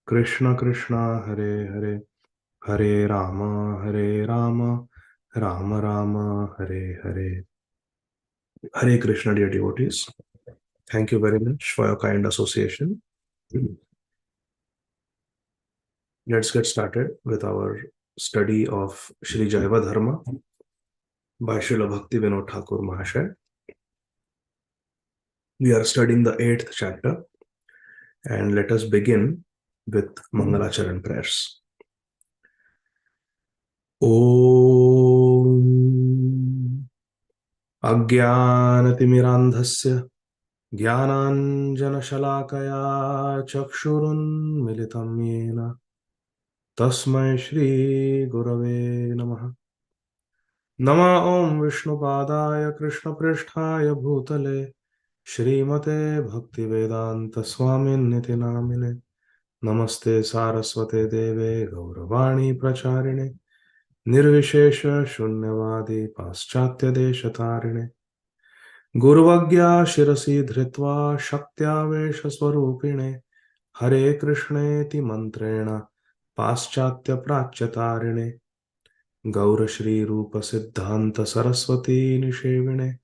Krishna Krishna Hare Hare, Hare Ram, Ram Ram Hare Hare. Hare Krishna, dear devotees. Thank you very much for your kind association. Let's get started with our study of Shri Jaiva Dharma by Srila Bhakti Vinod Thakur Mahashay. We are studying the 8th chapter, and let us begin with Mangalacharan prayers. Om Ajnanatimirandhasya Jnananjanashalakaya Chakshurunmilitam Yena Tasmai Shri Gurave Namaha. Nama Om Vishnupadaya Krishna Pristhaya Bhutale Shrimate Bhaktivedanta Swamin Niti Namine Namaste Saraswate Deve Gauravani Pracharine Nirvishesha Shunyavadi Paschatya Deshatarine Guruvagya Shirasi Dhritva Shaktyavesh Swarupine Hare Krishneti Mantrena Paschatya Prachytarine Gaura Shri Rupa Siddhanta Saraswati Nishevine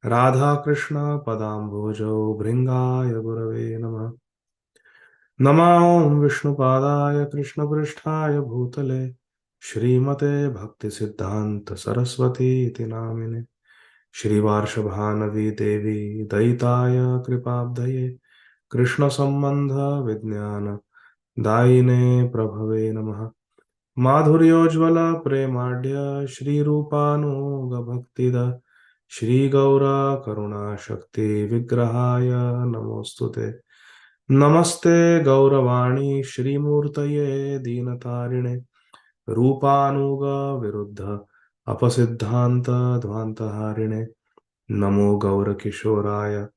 Radha Krishna Padambojo Bhringaya Gurave Namah. Nama Om Vishnupadaya Krishna Pristhaya Bhutale Shrimate Bhakti Siddhanta Saraswati Iti Namine Shri Varshabhanavi Devi Daitaya Kripabdaye Krishna Sambandha Vijnana Daine Prabhave Namaha. Madhuryojvala Premadhya Shri Rupanuga Bhaktida Shri Gaura Karuna Shakti Vigrahaya Namostute Namaste Gauravani Shri Murtaye Dinatarine Rupanuga Viruddha Apasiddhanta Dvantaharine Namo Gaura Kishoraya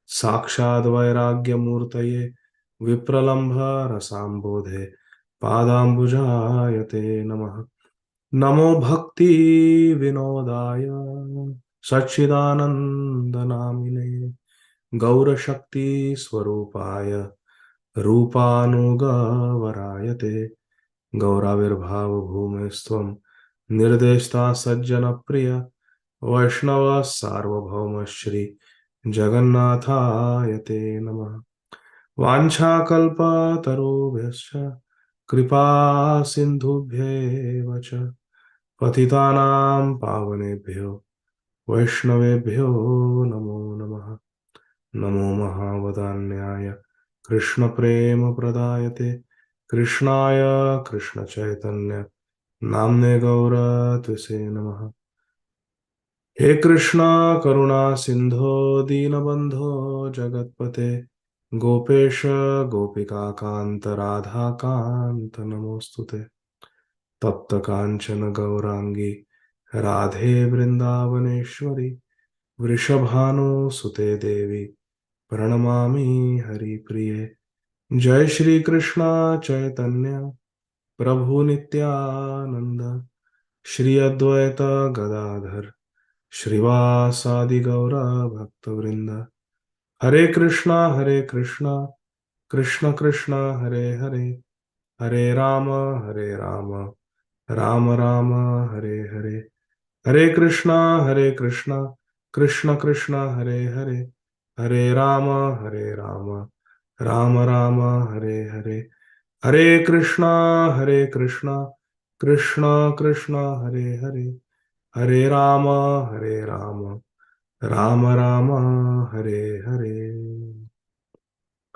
Sakshad Vairagya Murtaye Vipralambha Rasambodhe Padambujayate Namaha. Namo Bhakti Vinodaya Sachidananda Namine Gaura Shakti Swarupaya Rupanuga Varayate Gauravirbhava Bhumestvam Nirdeshta Sajjana Priya Vaishnava Sarvabhauma Shri Jagannathayate Namah. Vanchakalpa tarubhyascha Kripa Sindhubhyeva cha Patitanam Pavanebhyo Vaishnavebhyo Namo Namaha. Namo Mahavadanyaya Krishna Prema Pradayate Krishnaya Krishna Chaitanya Namne Gaura Tvise Namaha. He Krishna Karuna Sindho Dinabandho Jagatpate Gopesha Gopika Kanta Radha Kanta Namostute Tapta Kanchana Gaurangi Radhe Vrindavaneshwari Vrishabhanu Sute Devi Pranamami Hari Priye. Jai Shri Krishna Chaitanya Prabhu Nityananda Shri Advaita Gadadhar Shrivasadi Gaura Bhaktavrinda. Hare Krishna Krishna Krishna Hare Hare, Hare Rama Rama Rama Hare Hare. Hare Krishna Krishna Krishna Hare Hare, Hare Rama Rama Rama Hare Hare. Hare Krishna Krishna Krishna Hare Hare, Hare Rama Rama Rama Hare Hare.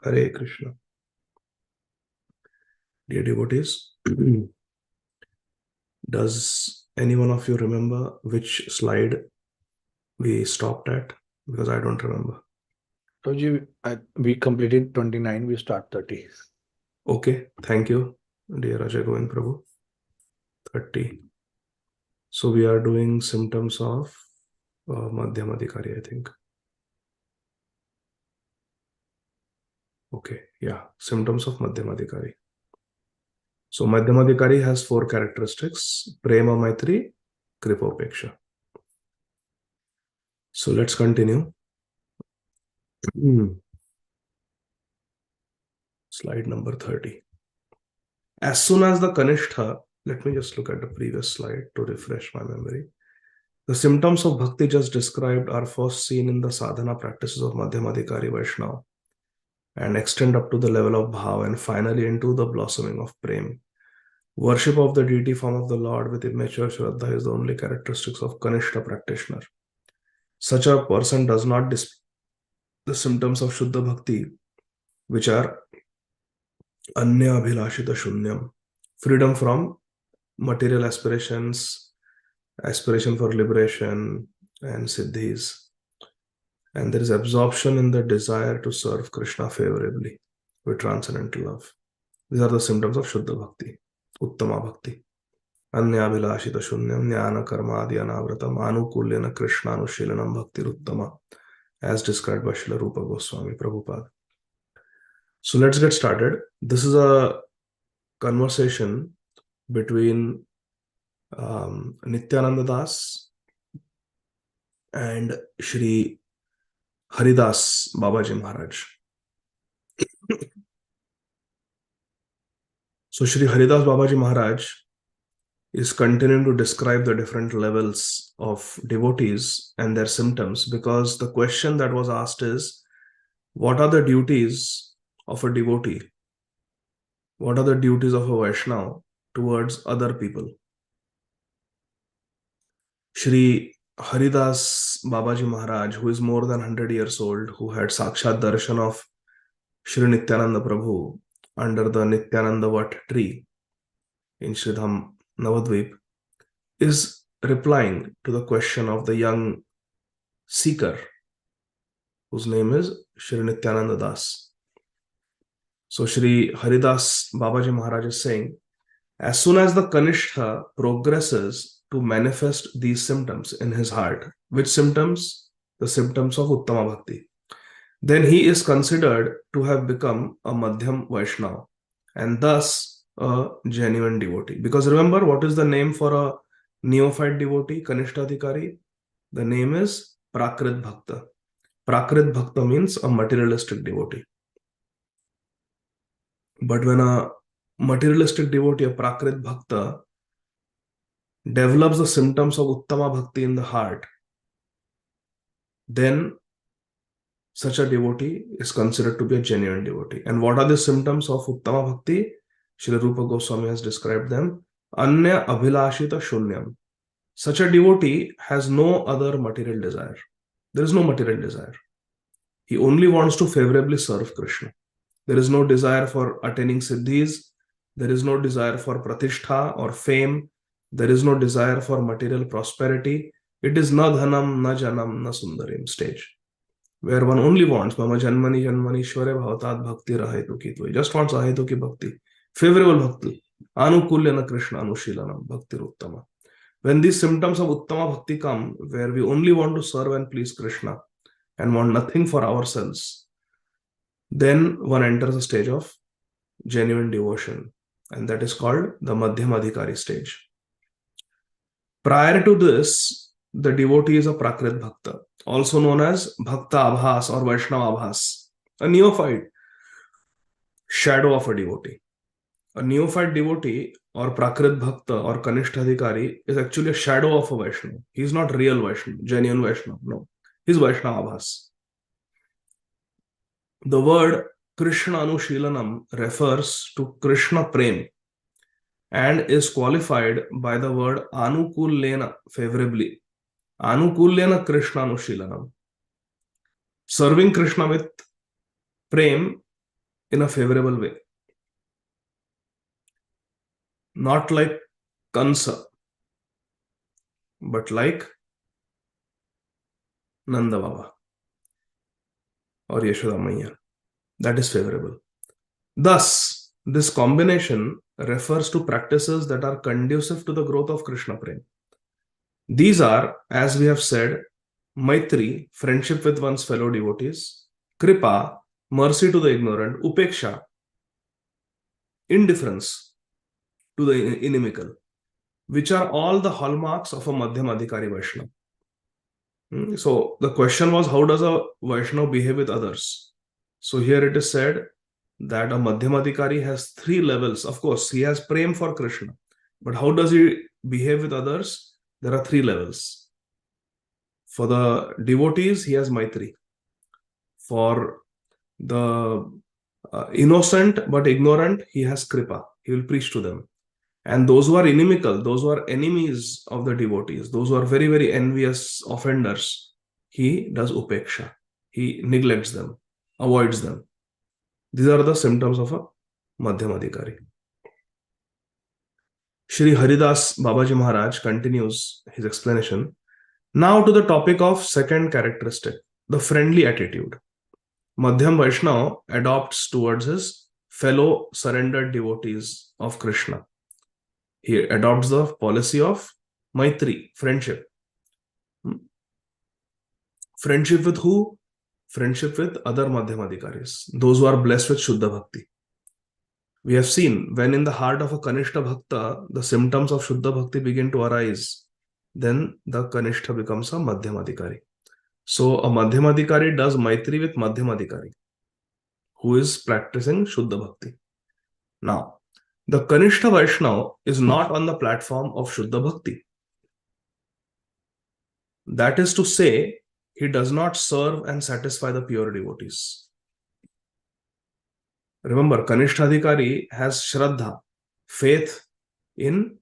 Hare Krishna. Dear devotees, does any one of you remember which slide we stopped at? Because I don't remember. So we completed 29, we start 30. Okay, thank you, dear Ajay Govind Prabhu. 30. So we are doing symptoms of Madhyamadikari, I think. Okay, yeah, symptoms of Madhyamadikari. So Madhyamadikari has 4 characteristics: Prema, Maitri, Kripopeksha. So let's continue. Slide number 30. As soon as the Kanishtha, let me just look at the previous slide to refresh my memory. The symptoms of bhakti just described are first seen in the sadhana practices of Madhyamadikari Vaishnava and extend up to the level of bhav and finally into the blossoming of prem. Worship of the deity form of the Lord with immature Shraddha is the only characteristics of Kanishta practitioner. Such a person does not display the symptoms of Shuddha Bhakti, which are Anya Abhilashita Shunyam, freedom from material aspirations, aspiration for liberation and siddhis. And there is absorption in the desire to serve Krishna favorably with transcendental love. These are the symptoms of Shuddha Bhakti, Uttama Bhakti. Anyabhilashita Shunyam, Jnana Karmadi Anavratam, Anukulyana Krishna Anushilanam Bhakti Uttama, as described by Srila Rupa Goswami Prabhupada. So let's get started. This is a conversation between Nityananda Das and Shri Haridas Babaji Maharaj. So Shri Haridas Babaji Maharaj is continuing to describe the different levels of devotees and their symptoms, because the question that was asked is, what are the duties of a devotee? What are the duties of a Vaishnava towards other people? Shri Haridas Babaji Maharaj, who is more than 100 years old, who had Sakshat Darshan of Shri Nityananda Prabhu under the Nityananda Vat tree in Sridham Navadvip, is replying to the question of the young seeker, whose name is Shri Nityananda Das. So Shri Haridas Babaji Maharaj is saying, as soon as the Kanishtha progresses to manifest these symptoms in his heart, which symptoms? The symptoms of Uttama Bhakti, then he is considered to have become a Madhyam Vaishnava and thus a genuine devotee. Because remember, what is the name for a neophyte devotee, Kanishtadhikari? The name is Prakrit Bhakta. Prakrit Bhakta means a materialistic devotee. But when a materialistic devotee, a Prakrit Bhakta, develops the symptoms of Uttama Bhakti in the heart, then such a devotee is considered to be a genuine devotee. And what are the symptoms of Uttama Bhakti? Srila Rupa Goswami has described them. Anya Abhilashita Shunyam. Such a devotee has no other material desire. There is no material desire. He only wants to favorably serve Krishna. There is no desire for attaining siddhis. There is no desire for pratishtha or fame. There is no desire for material prosperity. It is na dhanam, na janam, na sundarim stage, where one only wants mama janmani janmani shware bhavatad bhakti rahetuki. He just wants ahetuki bhakti, favorable bhakti, anukulyana Krishna anushilanam bhakti uttama. When these symptoms of Uttama Bhakti come, where we only want to serve and please Krishna and want nothing for ourselves, then one enters a stage of genuine devotion, and that is called the Madhyamadikari stage. Prior to this, the devotee is a Prakrit Bhakta, also known as Bhakta Abhas or Vaishnava Abhas, a neophyte, shadow of a devotee. A neophyte devotee or Prakrit Bhakta or Kanishtadhikari is actually a shadow of a Vaishnava. He is not real Vaishnava, genuine Vaishnava. No, he is Vaishnava Abhas. The word Krishna Anushilanam refers to Krishna Prem and is qualified by the word Anukulyena, favorably. Anukulyena Krishna Anushilanam. Serving Krishna with Prem in a favorable way. Not like Kansa, but like Nanda Baba or Yashoda Maiya. That is favorable. Thus, this combination refers to practices that are conducive to the growth of Krishna Prem. These are, as we have said, Maitri, friendship with one's fellow devotees, Kripa, mercy to the ignorant, Upeksha, indifference to the inimical, which are all the hallmarks of a Madhyamadikari Vaishnava. So the question was, how does a Vaishnava behave with others? So here it is said, that a Madhyamadikari has 3 levels. Of course, he has prem for Krishna. But how does he behave with others? There are 3 levels. For the devotees, he has Maitri. For the innocent but ignorant, he has Kripa. He will preach to them. And those who are inimical, those who are enemies of the devotees, those who are very, very envious offenders, he does upeksha. He neglects them, avoids them. These are the symptoms of a Madhyamadikari. Shri Haridas Babaji Maharaj continues his explanation. Now to the topic of second characteristic, the friendly attitude. Madhyam Vaishnava adopts towards his fellow surrendered devotees of Krishna. He adopts the policy of Maitri, friendship. Friendship with who? Friendship with other Madhyamadikaris, those who are blessed with Shuddha Bhakti. We have seen when in the heart of a Kanishta Bhakta, the symptoms of Shuddha Bhakti begin to arise, then the Kanishta becomes a Madhyamadikari. So a Madhyamadikari does Maitri with Madhyamadikari, who is practicing Shuddha Bhakti. Now, the Kanishta Vaishnava is not on the platform of Shuddha Bhakti. That is to say, he does not serve and satisfy the pure devotees. Remember, Kanishtadhikari has Shraddha, faith in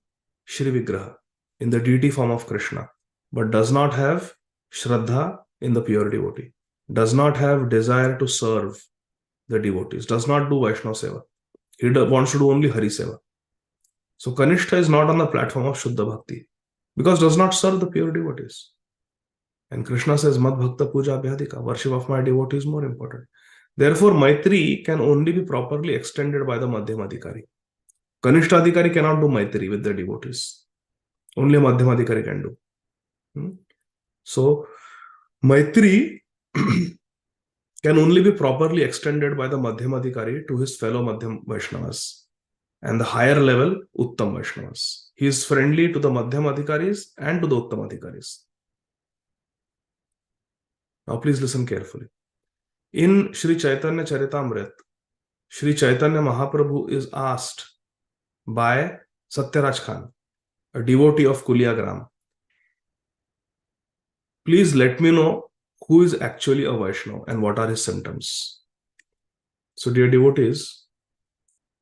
Shri Vigraha, in the deity form of Krishna, but does not have Shraddha in the pure devotee, does not have desire to serve the devotees, does not do Vaishnava Seva. He wants to do only Hari Seva. So Kanishta is not on the platform of Shuddha Bhakti because does not serve the pure devotees. And Krishna says, Mad Bhakta Puja Abhyadika, worship of my devotee is more important. Therefore, Maitri can only be properly extended by the Madhyamadikari. Kanishtadhikari cannot do Maitri with the devotees. Only a Madhyamadikari can do. So, Maitri can only be properly extended by the Madhyamadikari to his fellow Madhyam Vaishnavas. And the higher level, Uttam Vaishnavas. He is friendly to the Madhyamadikaris and to the Uttamadikaris. Now please listen carefully. In Sri Chaitanya Charitamrit, Sri Chaitanya Mahaprabhu is asked by Satyaraj Khan, a devotee of Kuliagram, please let me know who is actually a Vaishnava and what are his symptoms. So dear devotees,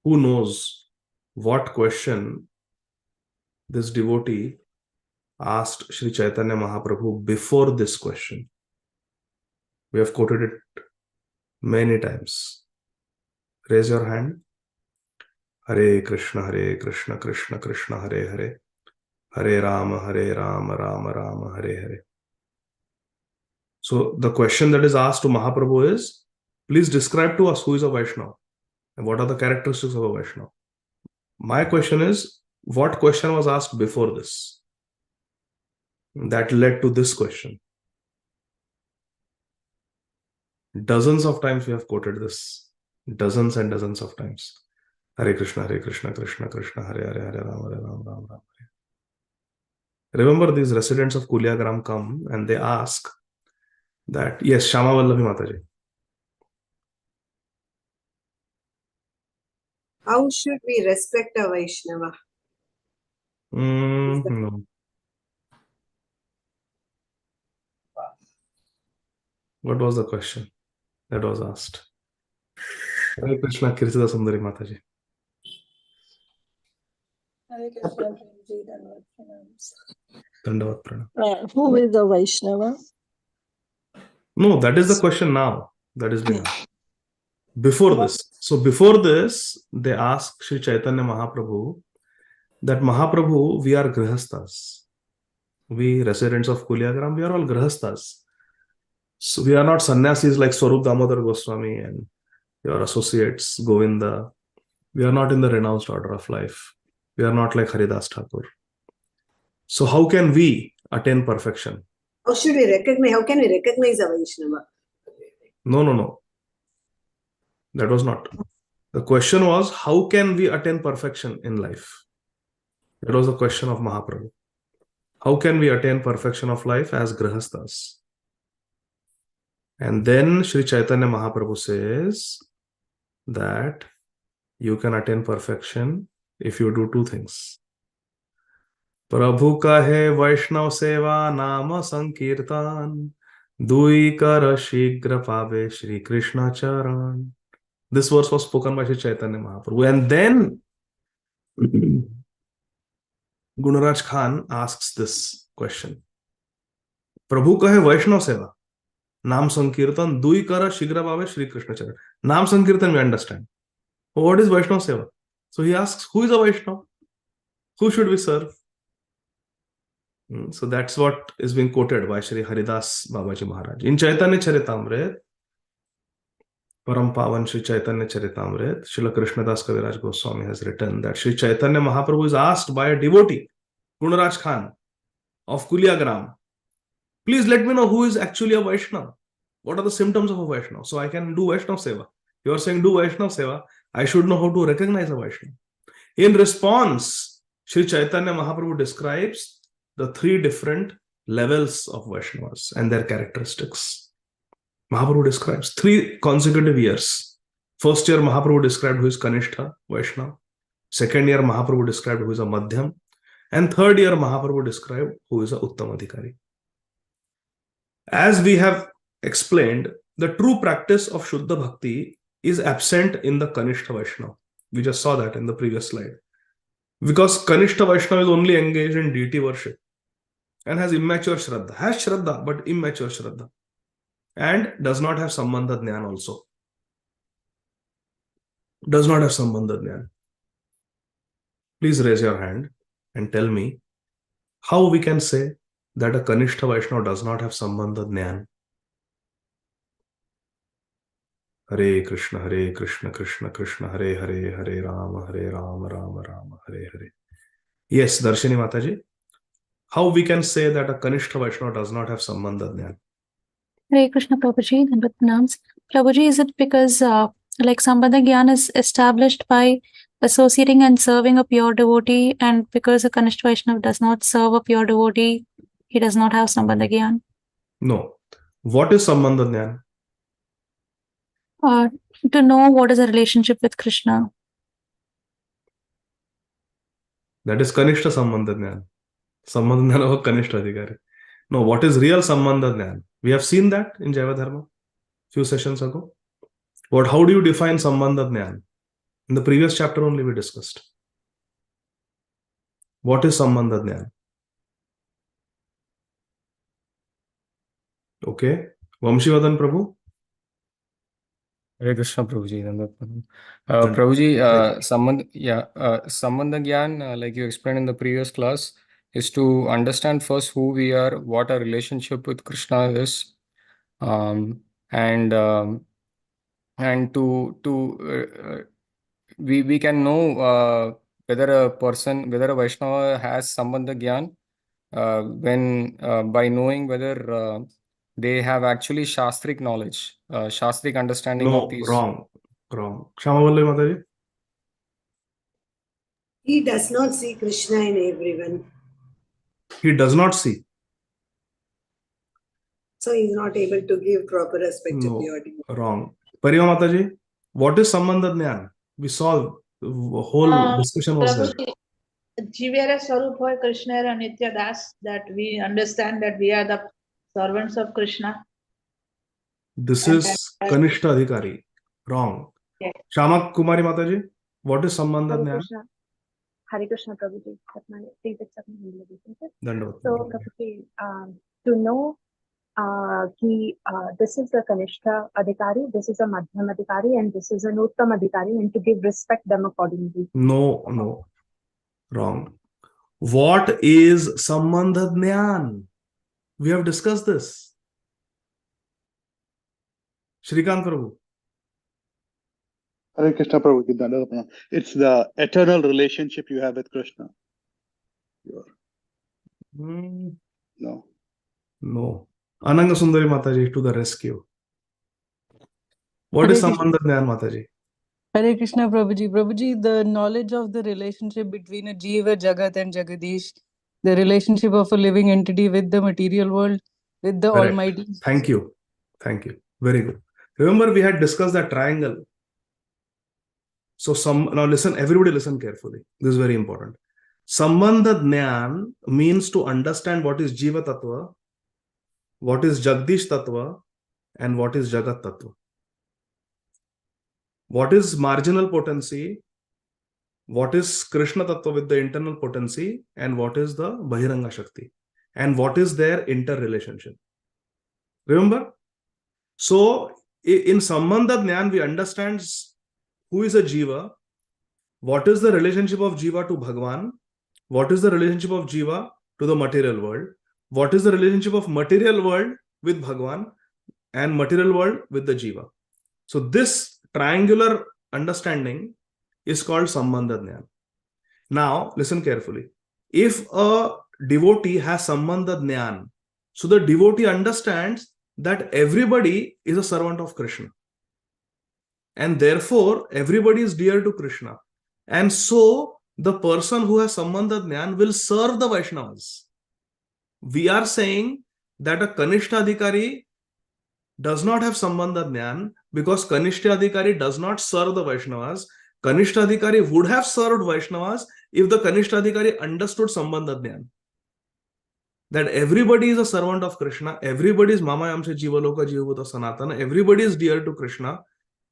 who knows what question this devotee asked Sri Chaitanya Mahaprabhu before this question? We have quoted it many times. Raise your hand. Hare Krishna, Krishna Krishna, Hare Hare. Hare Rama, Rama Rama, Hare Hare. So the question that is asked to Mahaprabhu is, please describe to us who is a Vaishnava and what are the characteristics of a Vaishnava. My question is, what question was asked before this? That led to this question. Dozens of times we have quoted this. Dozens and dozens of times. Hare Krishna, Krishna Krishna, Hare Hare, Hare Rama, Rama Rama. Remember, these residents of Kuliagram come and they ask that, yes, Shama Vallavi Mataji. How should we respect a Vaishnava? No. What was the question that was asked? Hare Krishna, Kirtida Sundari Mataji. Hare Krishna, Dandavat Pranam. who is a Vaishnava? No, that is the question now that is being asked. Before this. So before this, they asked Sri Chaitanya Mahaprabhu that Mahaprabhu, we are Grihasthas. We residents of Kuliagram, we are all Grihasthas. So we are not sannyasis like Swarup Damodar Goswami and your associates, Govinda. We are not in the renounced order of life. We are not like Haridas Thakur. So how can we attain perfection? How can we recognize a Vaishnava? No. That was not. The question was, how can we attain perfection in life? That was the question of Mahaprabhu. How can we attain perfection of life as Grihasthas? And then Sri Chaitanya Mahaprabhu says, that you can attain perfection if you do two things. प्रभु कहे वैष्णव सेवा नाम संकीर्तन, दुई कर शीघ्र पावे Shri Krishna charan. This verse was spoken by Shri Chaitanya Mahaprabhu. And then Gunaraj Khan asks this question. Prabhu kahe Vaishnav seva, Nam Sankirtan, Dui Kara Shigra Bhave Shri Krishna Charan. Nam Sankirtan we understand. What is Vaishnav seva? So he asks, who is a Vaishnav? Who should we serve? So that's what is being quoted by Shri Haridas Babaji Maharaj. In Chaitanya Charitamrita, Param Pavan Shri Chaitanya Charitamrita, Srila Krishnadas Kaviraj Goswami has written that Shri Chaitanya Mahaprabhu is asked by a devotee, Gunaraj Khan of Kuliagram, please let me know who is actually a Vaishnava. What are the symptoms of a Vaishnava? So I can do Vaishnava Seva. You are saying do Vaishnava Seva. I should know how to recognize a Vaishnava. In response, Shri Chaitanya Mahaprabhu describes the three different levels of Vaishnavas and their characteristics. Mahaprabhu describes 3 consecutive years. First year, Mahaprabhu described who is Kanishtha Vaishnava. Second year, Mahaprabhu described who is a Madhyam. And third year, Mahaprabhu described who is a Uttam Adhikari. As we have explained, the true practice of Shuddha Bhakti is absent in the Kanishtha Vaishnava. We just saw that in the previous slide. Because Kanishtha Vaishnava is only engaged in deity worship and has immature Shraddha. Has Shraddha, but immature Shraddha. And does not have Sambandha Jnana also. Does not have Sambandha Jnana. Please raise your hand and tell me how we can say that a Kanishtha Vaishnava does not have Sambandha Jnana. Hare Krishna, Krishna Krishna, Hare Hare, Hare Rama, Rama Rama, Hare Hare. Yes, Darshini Mataji. How we can say that a Kanishtha Vaishnava does not have Sambandha Jnana? Hare Krishna Prabhuji, and with pronouns. Prabhuji, is it because like Sambandha Gyan is established by associating and serving a pure devotee, and because a Kanishta Vaishnava does not serve a pure devotee, he does not have Sambandha Gyan? No. What is Sambandha Jnana? To know what is a relationship with Krishna. That is Kanishta Sambandha Jnana. Sambandha Jnana of Kanishta Adhikari. No, what is real Sambandha Jnana? We have seen that in Jaiva Dharma few sessions ago. But how do you define Sambandha Jnana? In the previous chapter only we discussed. What is Sambandha Jnana? Okay. Vamshivadan Prabhu? Hare Krishna Prabhuji. Prabhuji, Sambandha Gyan, like you explained in the previous class, is to understand first who we are, what our relationship with Krishna is, and we can know whether a Vaishnava has Sambandha Gyan when by knowing whether they have actually Shastric knowledge, Shastric understanding of these. Wrong. Shamavalli Mataji? He does not see Krishna in everyone. He does not see. So he is not able to give proper respect to No, the audience. wrong. Parima Mataji, what is Sambandha Jnana? We saw the whole discussion was there. Jivera Swarup hoy Krishna er Anitya Das, that we understand that we are the servants of Krishna. This is Kanishta Adhikari. Wrong. Yes. Shama Kumari Mataji, what is Sambandha Jnana? Hare Krishna Prabhuji. Dandavat. So Prabhuji, to know this is a Kanishta Adhikari, this is a Madhyam Adhikari, and this is an Uttam Adhikari, and to give respect them accordingly. No. Wrong. What is Sambandha Jnana? We have discussed this. Shrikant Prabhu. Hare Krishna Prabhu. It's the eternal relationship you have with Krishna. No. Ananga Sundari Mataji to the rescue. What is Sambandha Jnana, Mataji? Hare Krishna Prabhuji. Prabhuji, the knowledge of the relationship between a Jiva, Jagat and Jagadish, the relationship of a living entity with the material world, with the Correct. Almighty. Thank you. Very good. Remember we had discussed that triangle. So now listen, everybody listen carefully. This is very important. Sambandha Jnana means to understand what is Jiva Tattva, what is Jagdish Tattva, and what is Jagat Tattva. What is marginal potency, what is Krishna Tattva with the internal potency, and what is the Bahiranga Shakti, and what is their interrelationship. Remember? So in Sambandha Jnana, we understand who is a Jiva, what is the relationship of Jiva to Bhagwan, what is the relationship of Jiva to the material world, what is the relationship of material world with Bhagwan, and material world with the Jiva. So this triangular understanding is called Sambandha Jnana. Now, listen carefully. If a devotee has Sambandha Jnana, so the devotee understands that everybody is a servant of Krishna. And therefore, everybody is dear to Krishna. And so, the person who has Sambandha Jnana will serve the Vaishnavas. We are saying that a Kanishta Adhikari does not have Sambandha Jnana because Kanishta Adhikari does not serve the Vaishnavas. Kanishta Adhikari would have served Vaishnavas if the Kanishta Adhikari understood Sambandha Jnana. That everybody is a servant of Krishna, everybody is Mama Yamse Jiva Loka Jiva Bhuta Sanatana, everybody is dear to Krishna,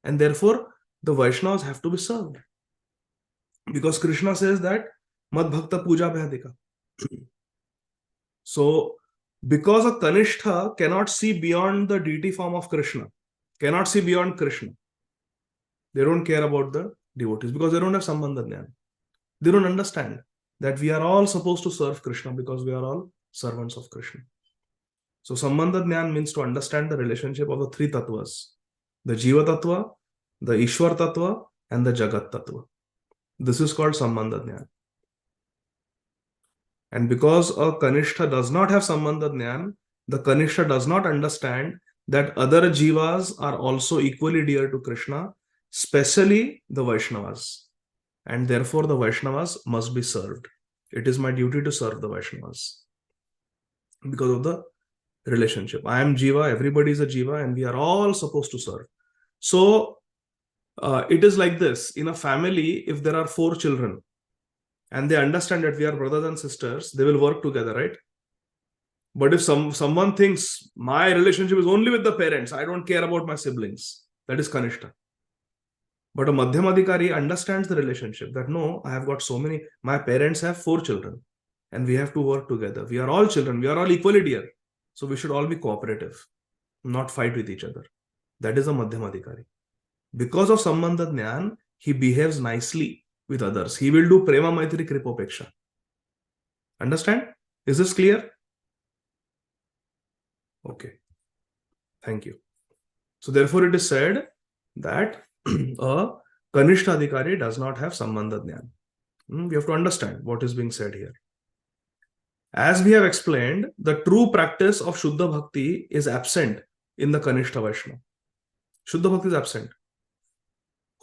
and therefore the Vaishnavas have to be served. Because Krishna says that Mad Bhakta Puja Bhyadika. So, because a Kanishta cannot see beyond the deity form of Krishna, cannot see beyond Krishna, they don't care about the devotees because they don't have Sambandha Jnana. They don't understand that we are all supposed to serve Krishna because we are all servants of Krishna. So, Sambandha Jnana means to understand the relationship of the three tattvas, the Jiva Tattva, the Ishwar Tattva, and the Jagat Tattva. This is called Sambandha Jnana. And because a Kanishta does not have Sambandha Jnana, the Kanishta does not understand that other Jivas are also equally dear to Krishna, especially the Vaishnavas. And therefore the Vaishnavas must be served. It is my duty to serve the Vaishnavas. Because of the relationship. I am Jiva, everybody is a Jiva, and we are all supposed to serve. So, it is like this. In a family, if there are 4 children, and they understand that we are brothers and sisters, they will work together, right? But if someone thinks, my relationship is only with the parents, I don't care about my siblings, that is Kanishta. But a Madhyamadhikari understands the relationship, that no, I have got so many, my parents have 4 children, and we have to work together. We are all children, we are all equally dear. So we should all be cooperative, not fight with each other. That is a Madhyamadhikari. Because of Sambandha Jnana, he behaves nicely with others. He will do Prema Maitri Kripopeksha. Understand? Is this clear? Okay. Thank you. So therefore it is said that a Kanishta Adhikari does not have Sambandha Jnana. We have to understand what is being said here. As we have explained, the true practice of Shuddha Bhakti is absent in the Kanishta Vaishnava. Shuddha Bhakti is absent.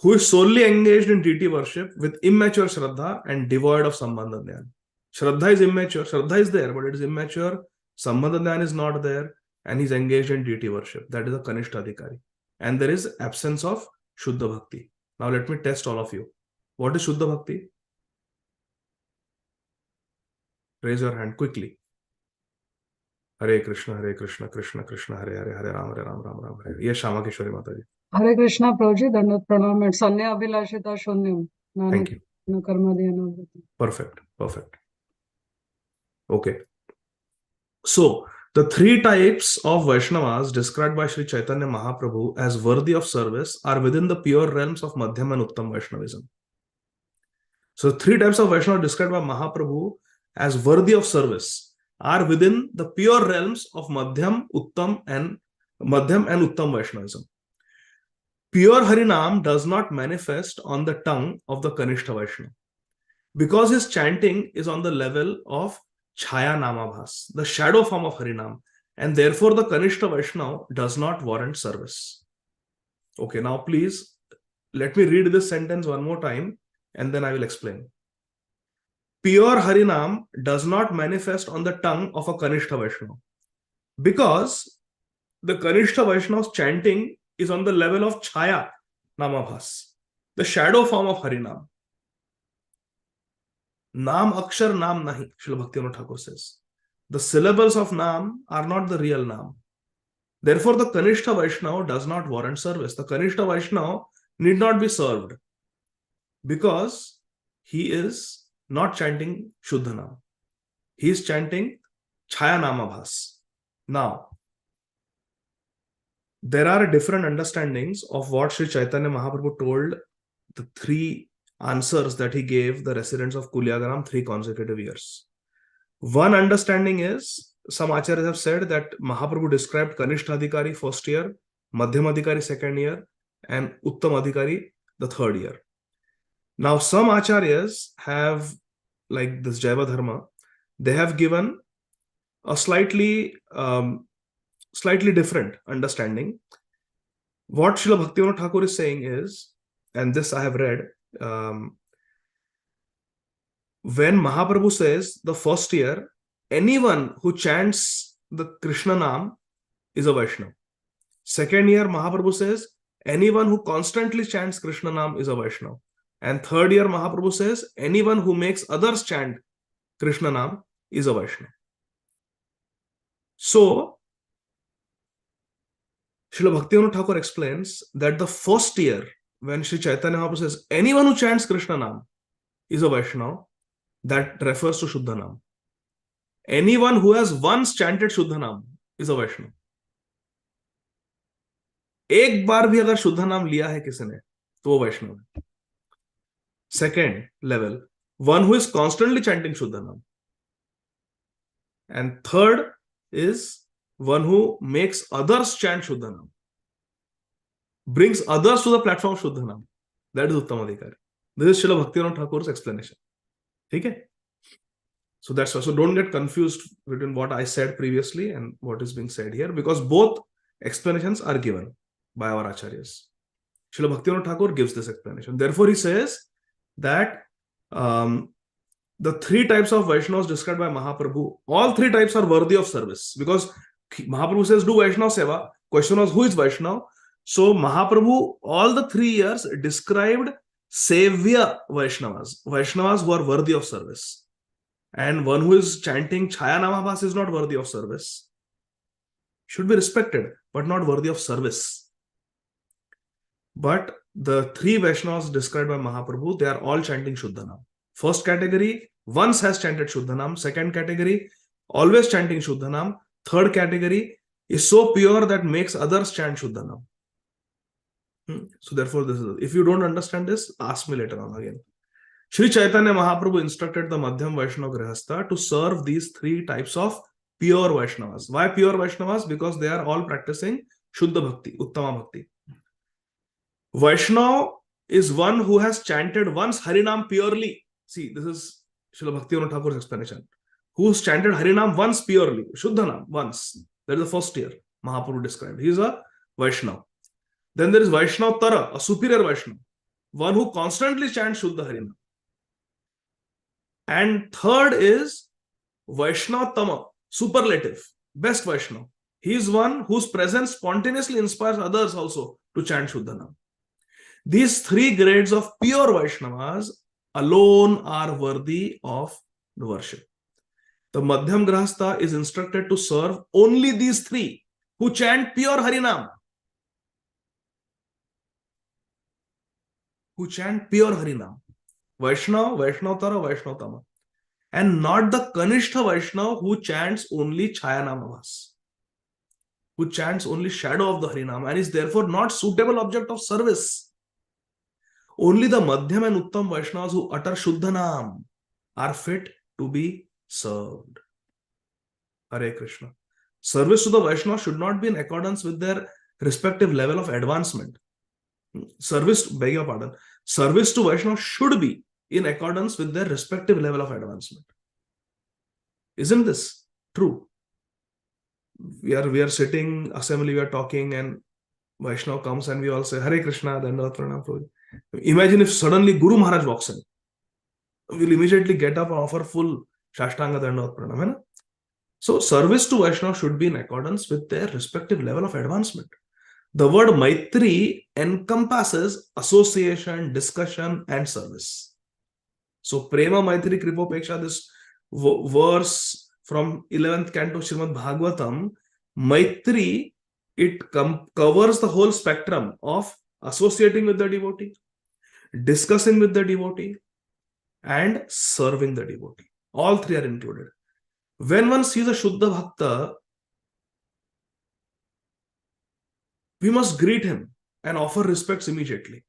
Who is solely engaged in deity worship with immature Shraddha and devoid of Sambandha Jnana. Shraddha is immature. Shraddha is there, but it is immature. Sambandha Jnana is not there, and he is engaged in deity worship. That is a Kanishta Adhikari. And there is absence of Shuddha Bhakti. Now let me test all of you. What is Shuddha Bhakti? Raise your hand quickly. Hare Krishna, Krishna Krishna, Hare Hare, Hare Ram, Ram Ram, Hare. Yes, Shama Keshwari Mataji. Hare Krishna, Prabhuji, Dandat Pranam, and Sanya Abhilashita Shunyam. Thank you. Karma Dhyana. Perfect. Perfect. Okay. So, the 3 types of Vaishnavas described by Sri Chaitanya Mahaprabhu as worthy of service are within the pure realms of Madhyam and Uttam Vaishnavism. So, 3 types of Vaishnavas described by Mahaprabhu as worthy of service are within the pure realms of Madhyam and Uttam Vaishnavism. Pure Harinam does not manifest on the tongue of the Kanishta Vaishnava because his chanting is on the level of Chaya Namabhas, the shadow form of Harinam, and therefore the Kanishta Vaishnava does not warrant service. Okay, now please let me read this sentence one more time and then I will explain. Pure Harinam does not manifest on the tongue of a Kanishta Vaishnava because the Kanishta Vaishnava's chanting is on the level of Chaya Namabhas, the shadow form of Harinam. Naam Akshar Naam Nahi, Srila Bhaktivinoda Thakur says. The syllables of Naam are not the real Naam. Therefore, the Kanishta Vaishnava does not warrant service. The Kanishta Vaishnava need not be served because he is not chanting Shuddha Naam. He is chanting Chaya Namabhas. Now, there are different understandings of what Sri Chaitanya Mahaprabhu told the three answers that he gave the residents of Kuliagaram 3 consecutive years. One understanding is, some acharyas have said that Mahaprabhu described Kanishta Adhikari first year, Madhyam Adhikari second year, and Uttam Adhikari the third year. Now, some acharyas have, like this Jaiva Dharma, they have given a slightly different understanding. What Srila Bhaktivinoda Thakur is saying is, and this I have read, when Mahaprabhu says the first year, anyone who chants the Krishna Naam is a Vaishnava. Second year, Mahaprabhu says, anyone who constantly chants Krishna Naam is a Vaishnava. And third year, Mahaprabhu says, anyone who makes others chant Krishna Naam is a Vaishnava. So, Srila Bhaktivinoda Thakur explains that the first year, when Sri Chaitanya Mahaprabhu says, anyone who chants Krishna Naam is a Vaishnava, that refers to Shuddha Naam. Anyone who has once chanted Shuddha Naam is a Vaishnava. एक बार भी अगर शुद्ध नाम लिया है किसी ने तो वो वैष्णव है. Second level, one who is constantly chanting Shuddha Naam. And third is one who makes others chant Shuddha Naam, brings others to the platform of Shuddha Naam. That is Uttam Adhikari. This is Srila Bhaktivinoda Thakur's explanation. Okay? So that's why. So don't get confused between what I said previously and what is being said here, because both explanations are given by our acharyas. Srila Bhaktivinoda Thakur gives this explanation. Therefore, he says that the 3 types of Vaishnavas described by Mahaprabhu, all 3 types are worthy of service, because Mahaprabhu says do Vaishnava Seva. Question was, who is Vaishnava? So Mahaprabhu all the 3 years described Sevya Vaishnavas, Vaishnavas who are worthy of service. And one who is chanting Chaya Namabhas is not worthy of service. Should be respected, but not worthy of service. But the 3 Vaishnavas described by Mahaprabhu, they are all chanting Shuddha Naam. First category, once has chanted Shuddha Naam. Second category, always chanting Shuddha Naam. Third category is so pure that makes others chant Shuddha Naam. So therefore, this is, if you don't understand this, ask me later on again. Sri Chaitanya Mahaprabhu instructed the Madhyam Vaishnava Grihastha to serve these 3 types of pure Vaishnavas. Why pure Vaishnavas? Because they are all practicing Shuddha Bhakti, Uttama Bhakti. Vaishnava is one who has chanted once Harinam purely. See, this is Srila Bhaktivinoda Thakur's explanation. Who's chanted Harinam once purely, Shuddha Naam, once. That is the first year Mahaprabhu described. He is a Vaishnava. Then there is Vaishnava Tara, a superior Vaishnava, one who constantly chants Shuddha Harinam. And third is Vaishnava Tama, superlative, best Vaishnava. He is one whose presence spontaneously inspires others also to chant Shuddha Naam. These 3 grades of pure Vaishnavas alone are worthy of the worship. The Madhyam Grihastha is instructed to serve only these 3 who chant pure Harinam. Who chant pure Harinam. Vaishnava, Vaishnavtara, Vaishnavtama. And not the Kanishta Vaishnava who chants only Chaya Namavas. Who chants only shadow of the Harinam and is therefore not suitable object of service. Only the Madhyam and Uttam Vaishnavas who utter Shuddha Naam are fit to be served. Hare Krishna. Service to the Vaishnava should not be in accordance with their respective level of advancement. Service, beg your pardon, service to Vaishnava should be in accordance with their respective level of advancement. Isn't this true? We are sitting, assembly, we are talking, and Vaishnava comes and we all say, Hare Krishna, Dandavat Pranam Prabhuji. Imagine if suddenly Guru Maharaj walks in. We'll immediately get up and offer full Shashtanga Dandavat Pranam. So service to Vaishnava should be in accordance with their respective level of advancement. The word Maitri encompasses association, discussion, and service. So, Prema Maitri Kripopeksha, this verse from 11th canto Srimad Bhagavatam, Maitri, it covers the whole spectrum of associating with the devotee, discussing with the devotee, and serving the devotee. All three are included. When one sees a Shuddha Bhakta, we must greet him and offer respects immediately.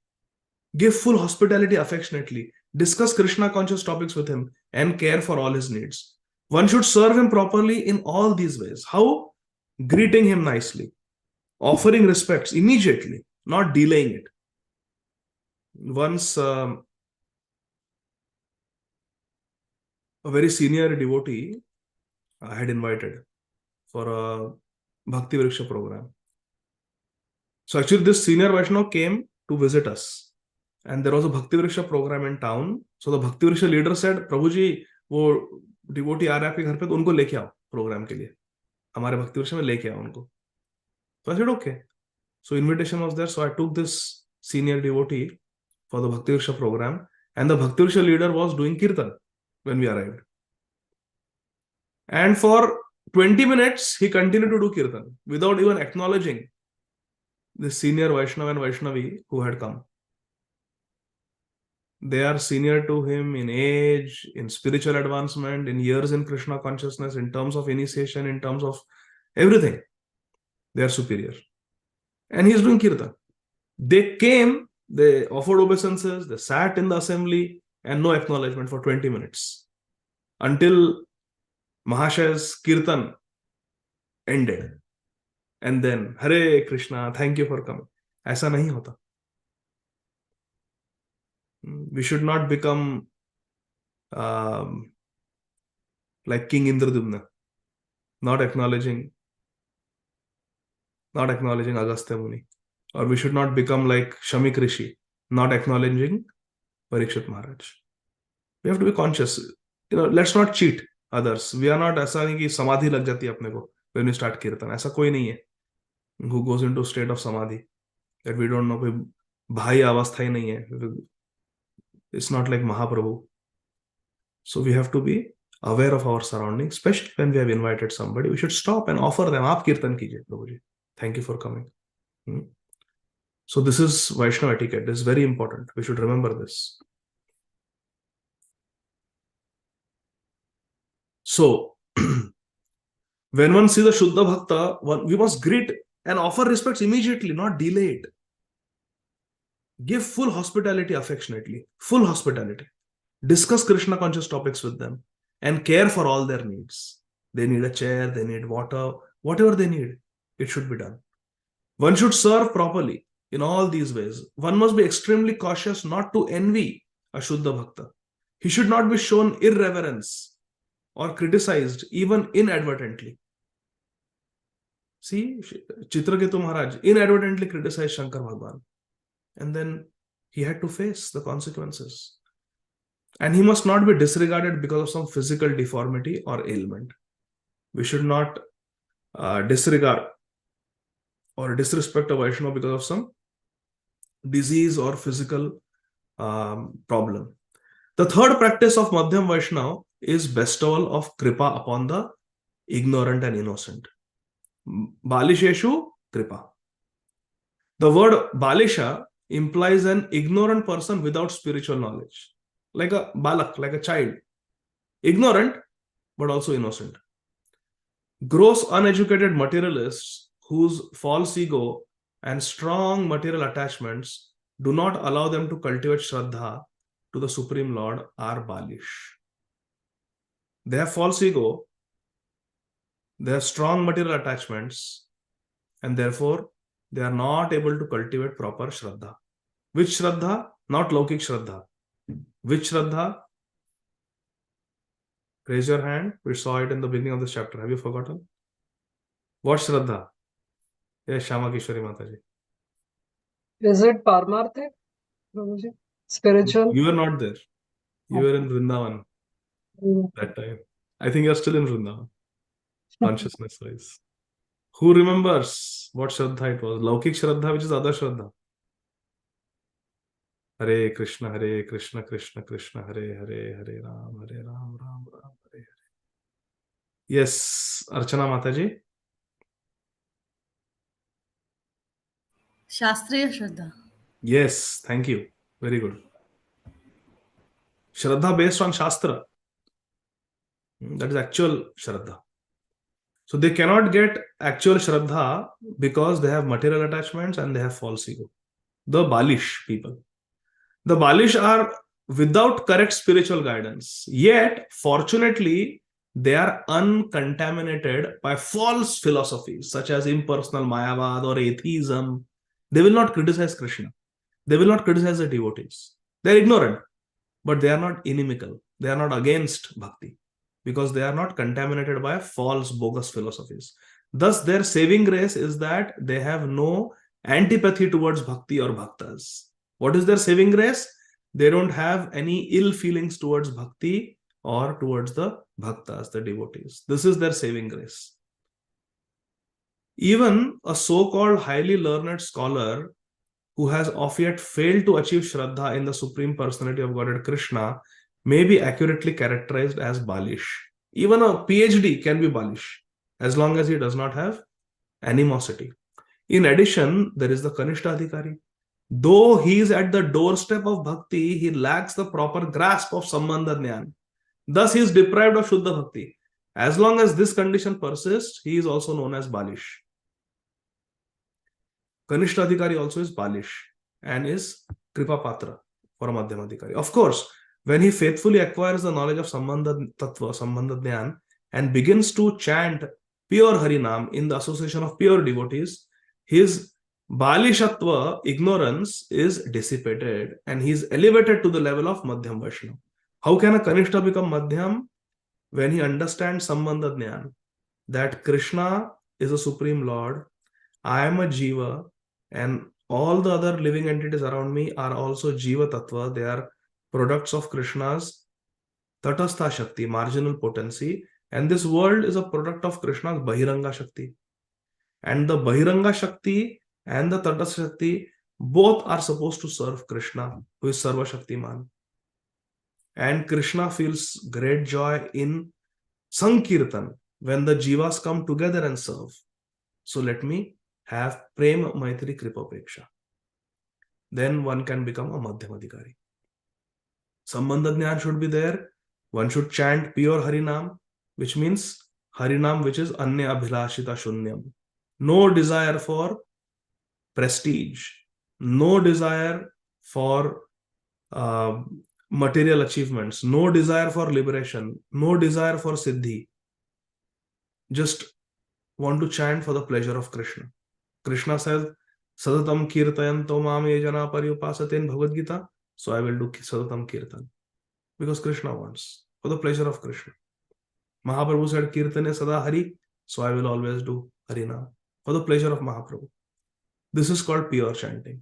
Give full hospitality affectionately. Discuss Krishna conscious topics with him and care for all his needs. One should serve him properly in all these ways. How? Greeting him nicely, offering respects immediately, not delaying it. Once a very senior devotee I had invited for a Bhakti Vriksha program. So actually this senior Vaishnava came to visit us. And there was a Bhakti Vriksha program in town. So the Bhakti Vriksha leader said, Prabhuji, वो devotee आ रहा है आपके घर पे, तो उनको लेके आओ program के लिए. हमारे Bhakti Vriksha में लेके आओ उनको. So I said, okay. So invitation was there. So I took this senior devotee for the Bhakti Vriksha program. And the Bhakti Vriksha leader was doing kirtan when we arrived. And for 20 minutes, he continued to do kirtan without even acknowledging the senior Vaishnava and Vaishnavi who had come. They are senior to him in age, in spiritual advancement, in years in Krishna consciousness, in terms of initiation, in terms of everything. They are superior. And he is doing kirtan. They came, they offered obeisances, they sat in the assembly, and no acknowledgement for 20 minutes. Until Mahashaya's kirtan ended. And then, Hare Krishna, thank you for coming. ऐसा नहीं होता. We should not become like King Indradyumna, not acknowledging Agastya Muni. Or we should not become like Shamik Rishi, not acknowledging Parikshit Maharaj. We have to be conscious. Let's not cheat others. We are not ऐसा नहीं कि समाधि लग जाती है अपने को when we start kirtan. ऐसा कोई नहीं है who goes into state of samadhi that we don't know. कोई भाई अवस्था ही नहीं है. It's not like Mahaprabhu. So we have to be aware of our surroundings, especially when we have invited somebody. We should stop and offer them. Aap kirtan kijiye, Prabhuji. Thank you for coming. So this is Vaishnava etiquette. This is very important. We should remember this. So when one sees a Shuddha Bhakta, we must greet and offer respects immediately, not delay it. Give full hospitality affectionately, full hospitality. Discuss Krishna conscious topics with them and care for all their needs. They need a chair, they need water, whatever they need, it should be done. One should serve properly in all these ways. One must be extremely cautious not to envy a Shuddha Bhakta. He should not be shown irreverence or criticized even inadvertently. See, Chitraketu Maharaj inadvertently criticized Shankar Bhagwan. And then he had to face the consequences. And he must not be disregarded because of some physical deformity or ailment. We should not disregard or disrespect a Vaishnava because of some disease or physical problem. The third practice of Madhyam Vaishnava is bestowal of kripa upon the ignorant and innocent. Balisheshu kripa. The word Balisha implies an ignorant person without spiritual knowledge. Like a balak, like a child. Ignorant, but also innocent. Gross, uneducated materialists whose false ego and strong material attachments do not allow them to cultivate Shraddha to the Supreme Lord are Balish. They have false ego, they have strong material attachments, and therefore they are not able to cultivate proper Shraddha. Which Shraddha? Not Laukik Shraddha. Which Shraddha? Raise your hand. We saw it in the beginning of this chapter. Have you forgotten? What Shraddha? Yes, Shama Kishwari Mataji. Is it Parmarthic, Prabhuji? Spiritual? You were not there. You were in Vrindavan that time. I think you're still in Vrindavan, consciousness-wise. Who remembers what Shraddha it was? Laukik Shraddha, which is other Shraddha. Hare Krishna, Krishna Krishna, Hare Hare, Hare Ram, Ram Ram, Hare Hare. Yes, Archana Mataji. Shastriya Shraddha. Yes, thank you. Very good. Shraddha based on Shastra. That is actual Shraddha. So they cannot get actual Shraddha because they have material attachments and they have false ego. The Balish people. The Balish are without correct spiritual guidance. Yet, fortunately, they are uncontaminated by false philosophies such as impersonal Mayavad or atheism. They will not criticize Krishna. They will not criticize the devotees. They are ignorant, but they are not inimical. They are not against bhakti because they are not contaminated by false, bogus philosophies. Thus, their saving grace is that they have no antipathy towards bhakti or bhaktas. What is their saving grace? They don't have any ill feelings towards bhakti or towards the bhaktas, the devotees. This is their saving grace. Even a so-called highly learned scholar who has of yet failed to achieve Shraddha in the Supreme Personality of Godhead Krishna may be accurately characterized as Balish. Even a PhD can be Balish as long as he does not have animosity. In addition, there is the Kanishta Adhikari. Though he is at the doorstep of bhakti, he lacks the proper grasp of Sambandha Jnana. Thus, he is deprived of Shuddha Bhakti. As long as this condition persists, he is also known as Balish. Kanishta Adhikari also is Balish and is Kripa Patra for a Madhyama Adhikari. Of course, when he faithfully acquires the knowledge of Sambandha Tattva, Sambandha Jnana, and begins to chant pure Harinam in the association of pure devotees, his Balishatva, ignorance, is dissipated and he is elevated to the level of Madhyam Vaishnava. How can a Kanishta become Madhyam? When he understands Sambandha Jnana, that Krishna is a Supreme Lord, I am a Jiva, and all the other living entities around me are also Jiva Tattva. They are products of Krishna's Tatastha Shakti, marginal potency, and this world is a product of Krishna's Bahiranga Shakti. And the Bahiranga Shakti and the Tatastha Shakti both are supposed to serve Krishna, who is Sarva Shaktiman. And Krishna feels great joy in Sankirtan when the Jivas come together and serve. So let me have Prema Maitri Kripa Peksha. Then one can become a Madhyamadhikari. Sambandha Jnana should be there. One should chant pure Harinam, which means Harinam which is Anya Abhilashita Shunyam. No desire for prestige, no desire for material achievements, no desire for liberation, no desire for Siddhi. Just want to chant for the pleasure of Krishna. Krishna says, Sadatam Kirtayanto Mam Yejana Paryupasaten Bhagavad Gita. So I will do Sadatam Kirtan. Because Krishna wants, for the pleasure of Krishna. Mahaprabhu said, Kirtane Sada Hari. So I will always do Harinam, for the pleasure of Mahaprabhu. This is called pure chanting.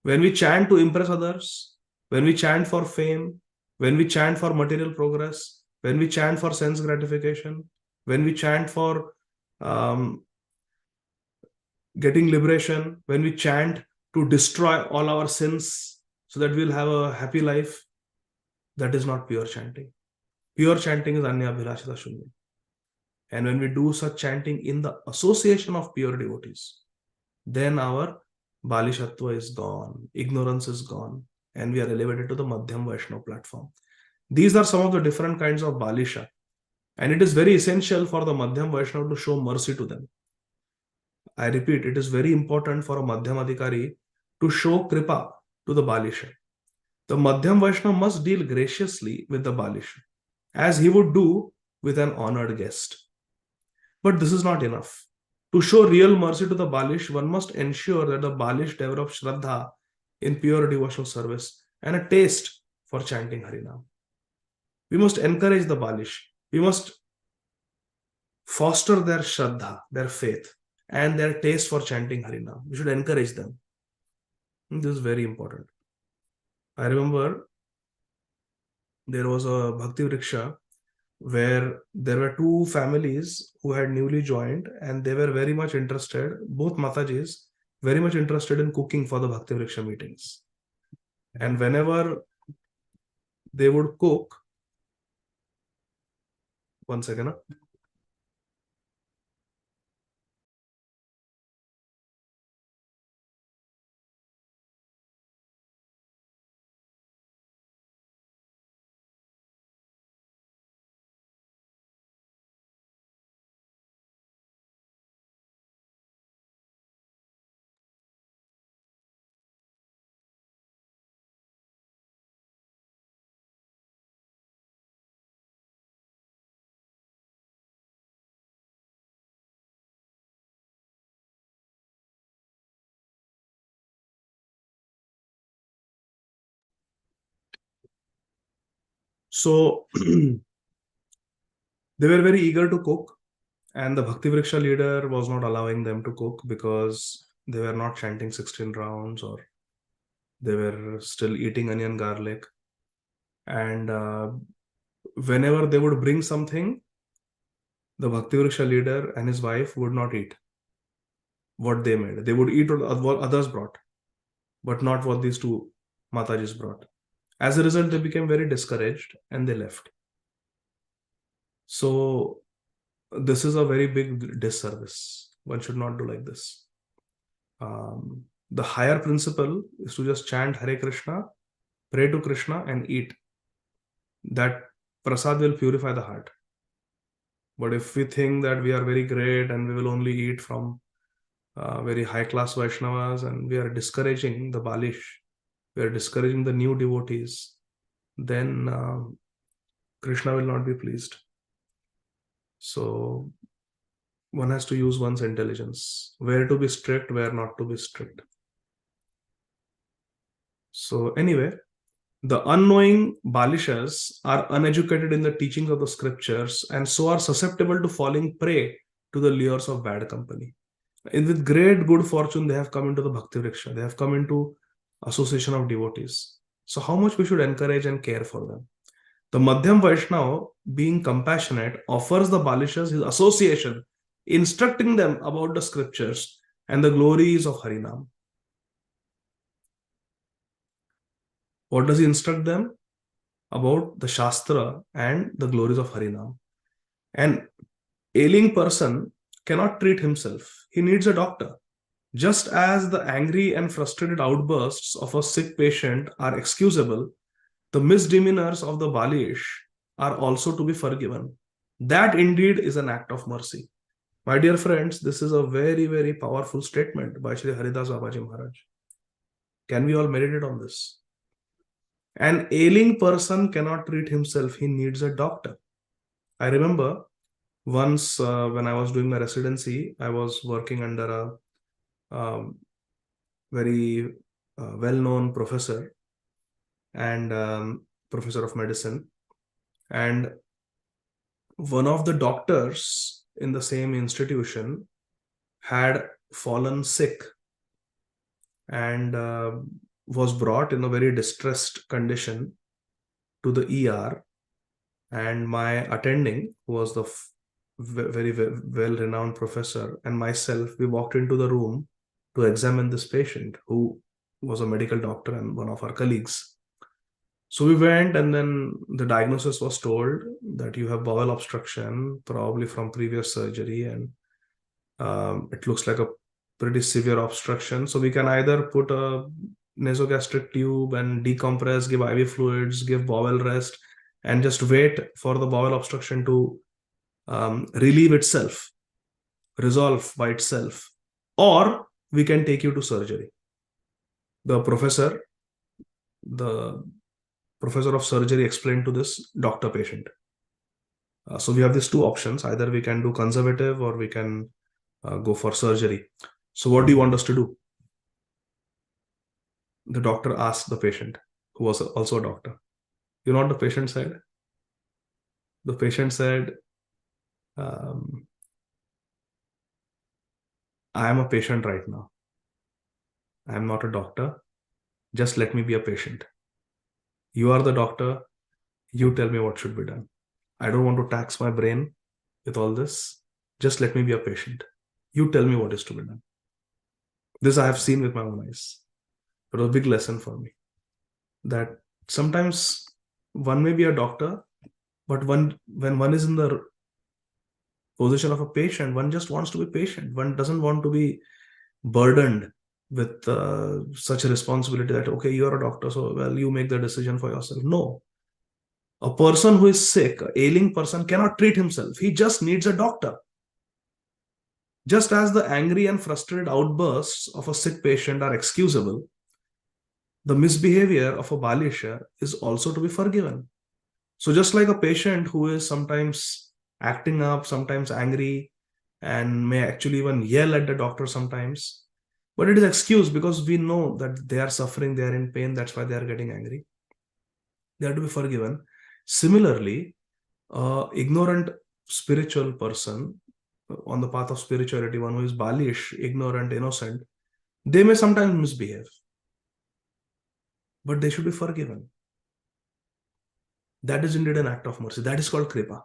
When we chant to impress others, when we chant for fame, when we chant for material progress, when we chant for sense gratification, when we chant for getting liberation, when we chant to destroy all our sins so that we'll have a happy life, that is not pure chanting. Pure chanting is Anya Abhilashita Shunya. And when we do such chanting in the association of pure devotees, then our Balishatva is gone, ignorance is gone, and we are elevated to the Madhyam Vaishnava platform. These are some of the different kinds of Balisha. And it is very essential for the Madhyam Vaishnava to show mercy to them. I repeat, it is very important for a Madhyam Adhikari to show Kripa to the Balisha. The Madhyam Vaishnava must deal graciously with the Balisha, as he would do with an honored guest. But this is not enough. To show real mercy to the Balish, one must ensure that the Balish develop Shraddha in pure devotional service and a taste for chanting Harinam. We must encourage the Balish. We must foster their Shraddha, their faith, and their taste for chanting Harinam. We should encourage them. This is very important. I remember there was a Bhakti Vriksha where there were two families who had newly joined, and they were very much interested, both Matajis, very much interested in cooking for the Bhakti Vriksha meetings. And whenever they would cook, one second. So they were very eager to cook, and the Bhakti Vriksha leader was not allowing them to cook because they were not chanting 16 rounds, or they were still eating onion garlic. And whenever they would bring something, the Bhakti Vriksha leader and his wife would not eat what they made. They would eat what others brought, but not what these two Matajis brought. As a result, they became very discouraged and they left. So this is a very big disservice. One should not do like this. The higher principle is to just chant Hare Krishna, pray to Krishna, and eat. That prasad will purify the heart. But if we think that we are very great and we will only eat from very high-class Vaishnavas, and we are discouraging the Balish, we are discouraging the new devotees, then Krishna will not be pleased. So one has to use one's intelligence, where to be strict, where not to be strict. So anyway, the unknowing Balishas are uneducated in the teachings of the scriptures, and so are susceptible to falling prey to the lures of bad company. And with great good fortune, they have come into the Bhakti Vriksha. They have come into association of devotees. So how much we should encourage and care for them. The Madhyam Vaishnava, being compassionate, offers the Balishas his association, instructing them about the scriptures and the glories of Harinam. What does he instruct them? About the Shastra and the glories of Harinam. An ailing person cannot treat himself. He needs a doctor. Just as the angry and frustrated outbursts of a sick patient are excusable, the misdemeanors of the Balish are also to be forgiven. That indeed is an act of mercy. My dear friends, this is a very, very powerful statement by Sri Haridas Babaji Maharaj. Can we all meditate on this? An ailing person cannot treat himself. He needs a doctor. I remember once when I was doing my residency, I was working under a very well-known professor and professor of medicine. And one of the doctors in the same institution had fallen sick and was brought in a very distressed condition to the ER. And my attending, who was the very well-renowned professor, and myself, we walked into the room to examine this patient, who was a medical doctor and one of our colleagues. So we went, and then the diagnosis was told that you have bowel obstruction, probably from previous surgery, and it looks like a pretty severe obstruction. So we can either put a nasogastric tube and decompress, give IV fluids, give bowel rest, and just wait for the bowel obstruction to relieve itself, resolve by itself, or we can take you to surgery. The professor of surgery explained to this doctor patient. So we have these two options. Either we can do conservative or we can go for surgery. So what do you want us to do? The doctor asked the patient, who was also a doctor. You know what the patient said? The patient said, I am a patient right now. I am not a doctor. Just let me be a patient. You are the doctor. You tell me what should be done. I don't want to tax my brain with all this. Just let me be a patient. You tell me what is to be done. This I have seen with my own eyes. It was a big lesson for me. That sometimes one may be a doctor, but when one is in the position of a patient, one just wants to be patient. One doesn't want to be burdened with such a responsibility that, okay, you're a doctor, so well, you make the decision for yourself. No. A person who is sick, an ailing person, cannot treat himself. He just needs a doctor. Just as the angry and frustrated outbursts of a sick patient are excusable, the misbehavior of a Balisha is also to be forgiven. So just like a patient who is sometimes acting up, sometimes angry, and may actually even yell at the doctor sometimes, but it is excused because we know that they are suffering, they are in pain, that's why they are getting angry. They are to be forgiven. Similarly, ignorant spiritual person on the path of spirituality, one who is Balish, ignorant, innocent, they may sometimes misbehave, but they should be forgiven. That is indeed an act of mercy. That is called kripa.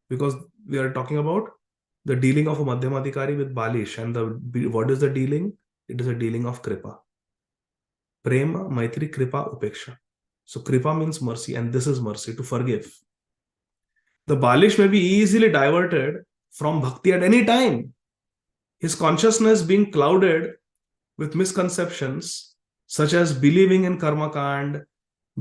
Because we are talking about the dealing of a Madhyamadikari with Balish. And what is the dealing? It is a dealing of kripa. Prema, Maitri, kripa, upeksha. So kripa means mercy, and this is mercy, to forgive. The Balish may be easily diverted from bhakti at any time. His consciousness being clouded with misconceptions, such as believing in karma kand,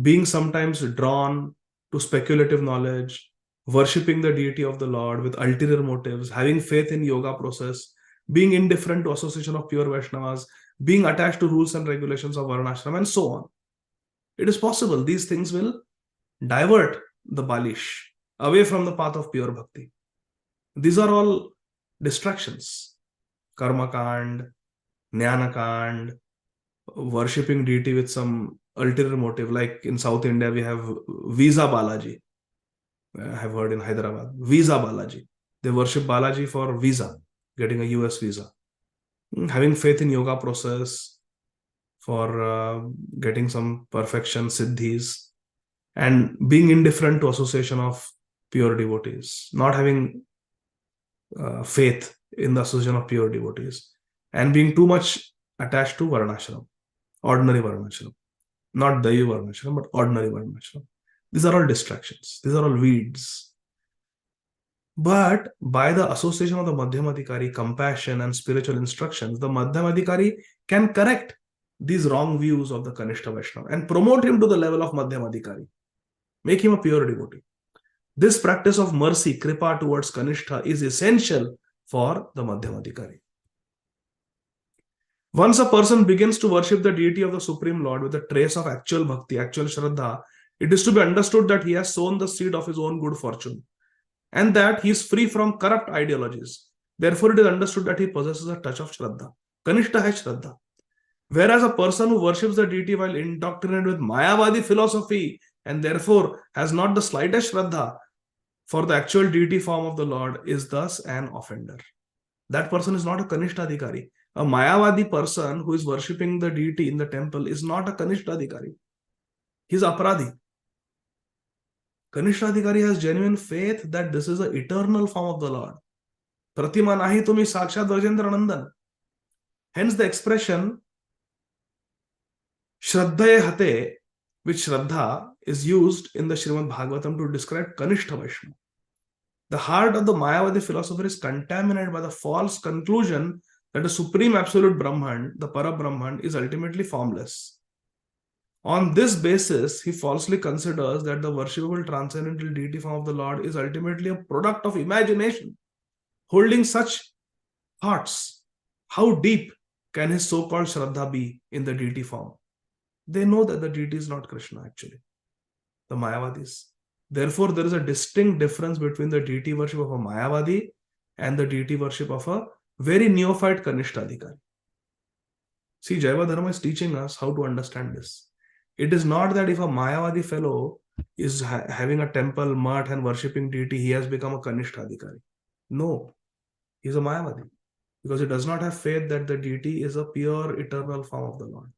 being sometimes drawn to speculative knowledge, worshipping the deity of the Lord with ulterior motives, having faith in yoga process, being indifferent to association of pure Vaishnavas, being attached to rules and regulations of Varnashram, and so on. It is possible these things will divert the Balish away from the path of pure bhakti. These are all distractions. Karma kand, jnana kand, worshipping deity with some ulterior motive. Like in South India, we have Visa Balaji. I have heard in Hyderabad, Visa Balaji. They worship Balaji for visa, getting a US visa. Having faith in yoga process for getting some perfection, siddhis, and being indifferent to association of pure devotees, not having faith in the association of pure devotees, and being too much attached to Varnashram, ordinary Varnashram, not Daivi Varnashram, but ordinary Varnashram. These are all distractions. These are all weeds. But by the association of the Madhyamadikari, compassion and spiritual instructions, the Madhyamadikari can correct these wrong views of the Kanishta Vaishnava and promote him to the level of Madhyamadikari, make him a pure devotee. This practice of mercy, kripa towards Kanishta, is essential for the Madhyamadikari. Once a person begins to worship the deity of the Supreme Lord with a trace of actual bhakti, actual shraddha, it is to be understood that he has sown the seed of his own good fortune and that he is free from corrupt ideologies. Therefore, it is understood that he possesses a touch of shraddha. Kanishta has shraddha. Whereas a person who worships the deity while indoctrinated with Mayavadi philosophy and therefore has not the slightest shraddha for the actual deity form of the Lord is thus an offender. That person is not a Kanishta Adhikari. A Mayavadi person who is worshipping the deity in the temple is not a Kanishta Adhikari. He is Aparadhi. Kanishta Adhikari has genuine faith that this is the eternal form of the Lord. Pratima nahi tumi sakshat Vrajendra Nandan. Hence the expression Shraddhaye hate, which Shraddha is used in the Srimad Bhagavatam to describe Kanishta Vaishnava. The heart of the Mayavadi philosopher is contaminated by the false conclusion that the supreme absolute Brahman, the Parabrahman, is ultimately formless. On this basis, he falsely considers that the worshipable transcendental deity form of the Lord is ultimately a product of imagination. Holding such thoughts, how deep can his so-called Shraddha be in the deity form? They know that the deity is not Krishna actually, the Mayavadis. Therefore, there is a distinct difference between the deity worship of a Mayavadi and the deity worship of a very neophyte Kanishta Adhikari. See, Jaiva Dharma is teaching us how to understand this. It is not that if a Mayavadi fellow is having a temple, mat and worshipping deity, he has become a Kanishta Adhikari. No, he is a Mayavadi because he does not have faith that the deity is a pure eternal form of the Lord.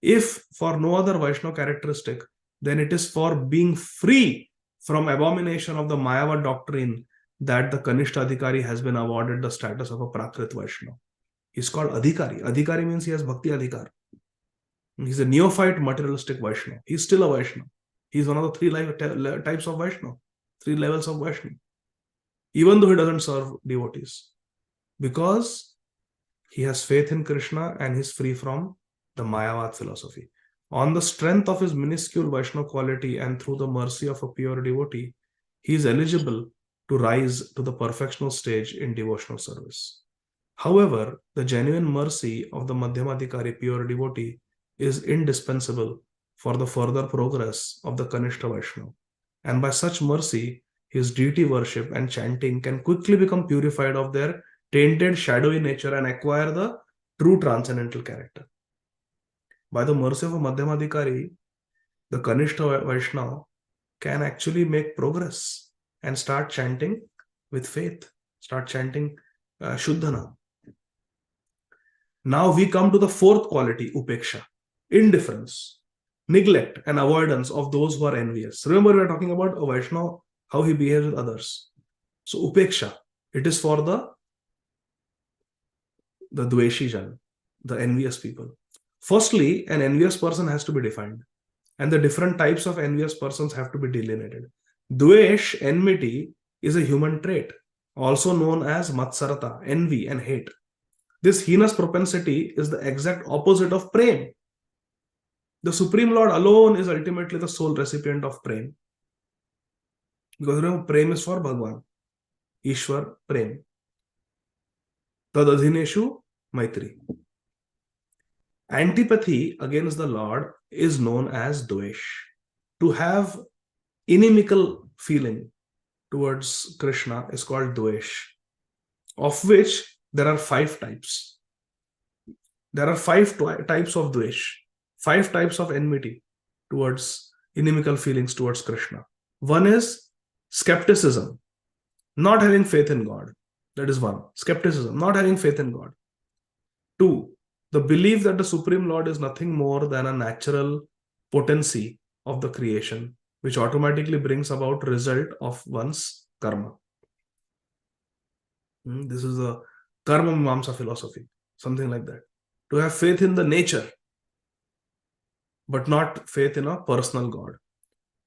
If for no other Vaishnava characteristic, then it is for being free from abomination of the Mayavad doctrine that the Kanishta Adhikari has been awarded the status of a Prakrit Vaishnava. He's called Adhikari. Adhikari means he has Bhakti Adhikar. He's a neophyte materialistic Vaishnava. He's still a Vaishnava. He's one of the three types of Vaishnava, 3 levels of Vaishnava. Even though he doesn't serve devotees. Because he has faith in Krishna and he's free from the Mayavad philosophy. On the strength of his minuscule Vaishnava quality and through the mercy of a pure devotee, he is eligible to rise to the perfectional stage in devotional service. However, the genuine mercy of the Madhyamadhikari pure devotee is indispensable for the further progress of the Kanishta Vaishnava. And by such mercy, his deity worship and chanting can quickly become purified of their tainted, shadowy nature and acquire the true transcendental character. By the mercy of a Madhyamadhikari, the Kanishta Vaishnava can actually make progress and start chanting with faith, start chanting Shuddhana. Now we come to the 4th quality, Upeksha, indifference, neglect and avoidance of those who are envious. Remember, we are talking about a Vaishnava, how he behaves with others. So Upeksha, it is for the Dveshi Jan, the envious people. Firstly, an envious person has to be defined, and the different types of envious persons have to be delineated. Dvesh, enmity, is a human trait, also known as Matsarata, envy and hate. This heinous propensity is the exact opposite of prem. The Supreme Lord alone is ultimately the sole recipient of prem. Because remember, prem is for Bhagwan, Ishwar, prem. Tad adhineshu, maitri. Antipathy against the Lord is known as dvesh. To have inimical feeling towards Krishna is called dvesh, of which there are 5 types. There are 5 types of dvesh, 5 types of enmity towards inimical feelings towards Krishna. One is skepticism, not having faith in God. That is one. Skepticism, not having faith in God. 2, the belief that the Supreme Lord is nothing more than a natural potency of the creation, which automatically brings about result of one's karma. This is the karma mimamsa philosophy, something like that. To have faith in the nature, but not faith in a personal God.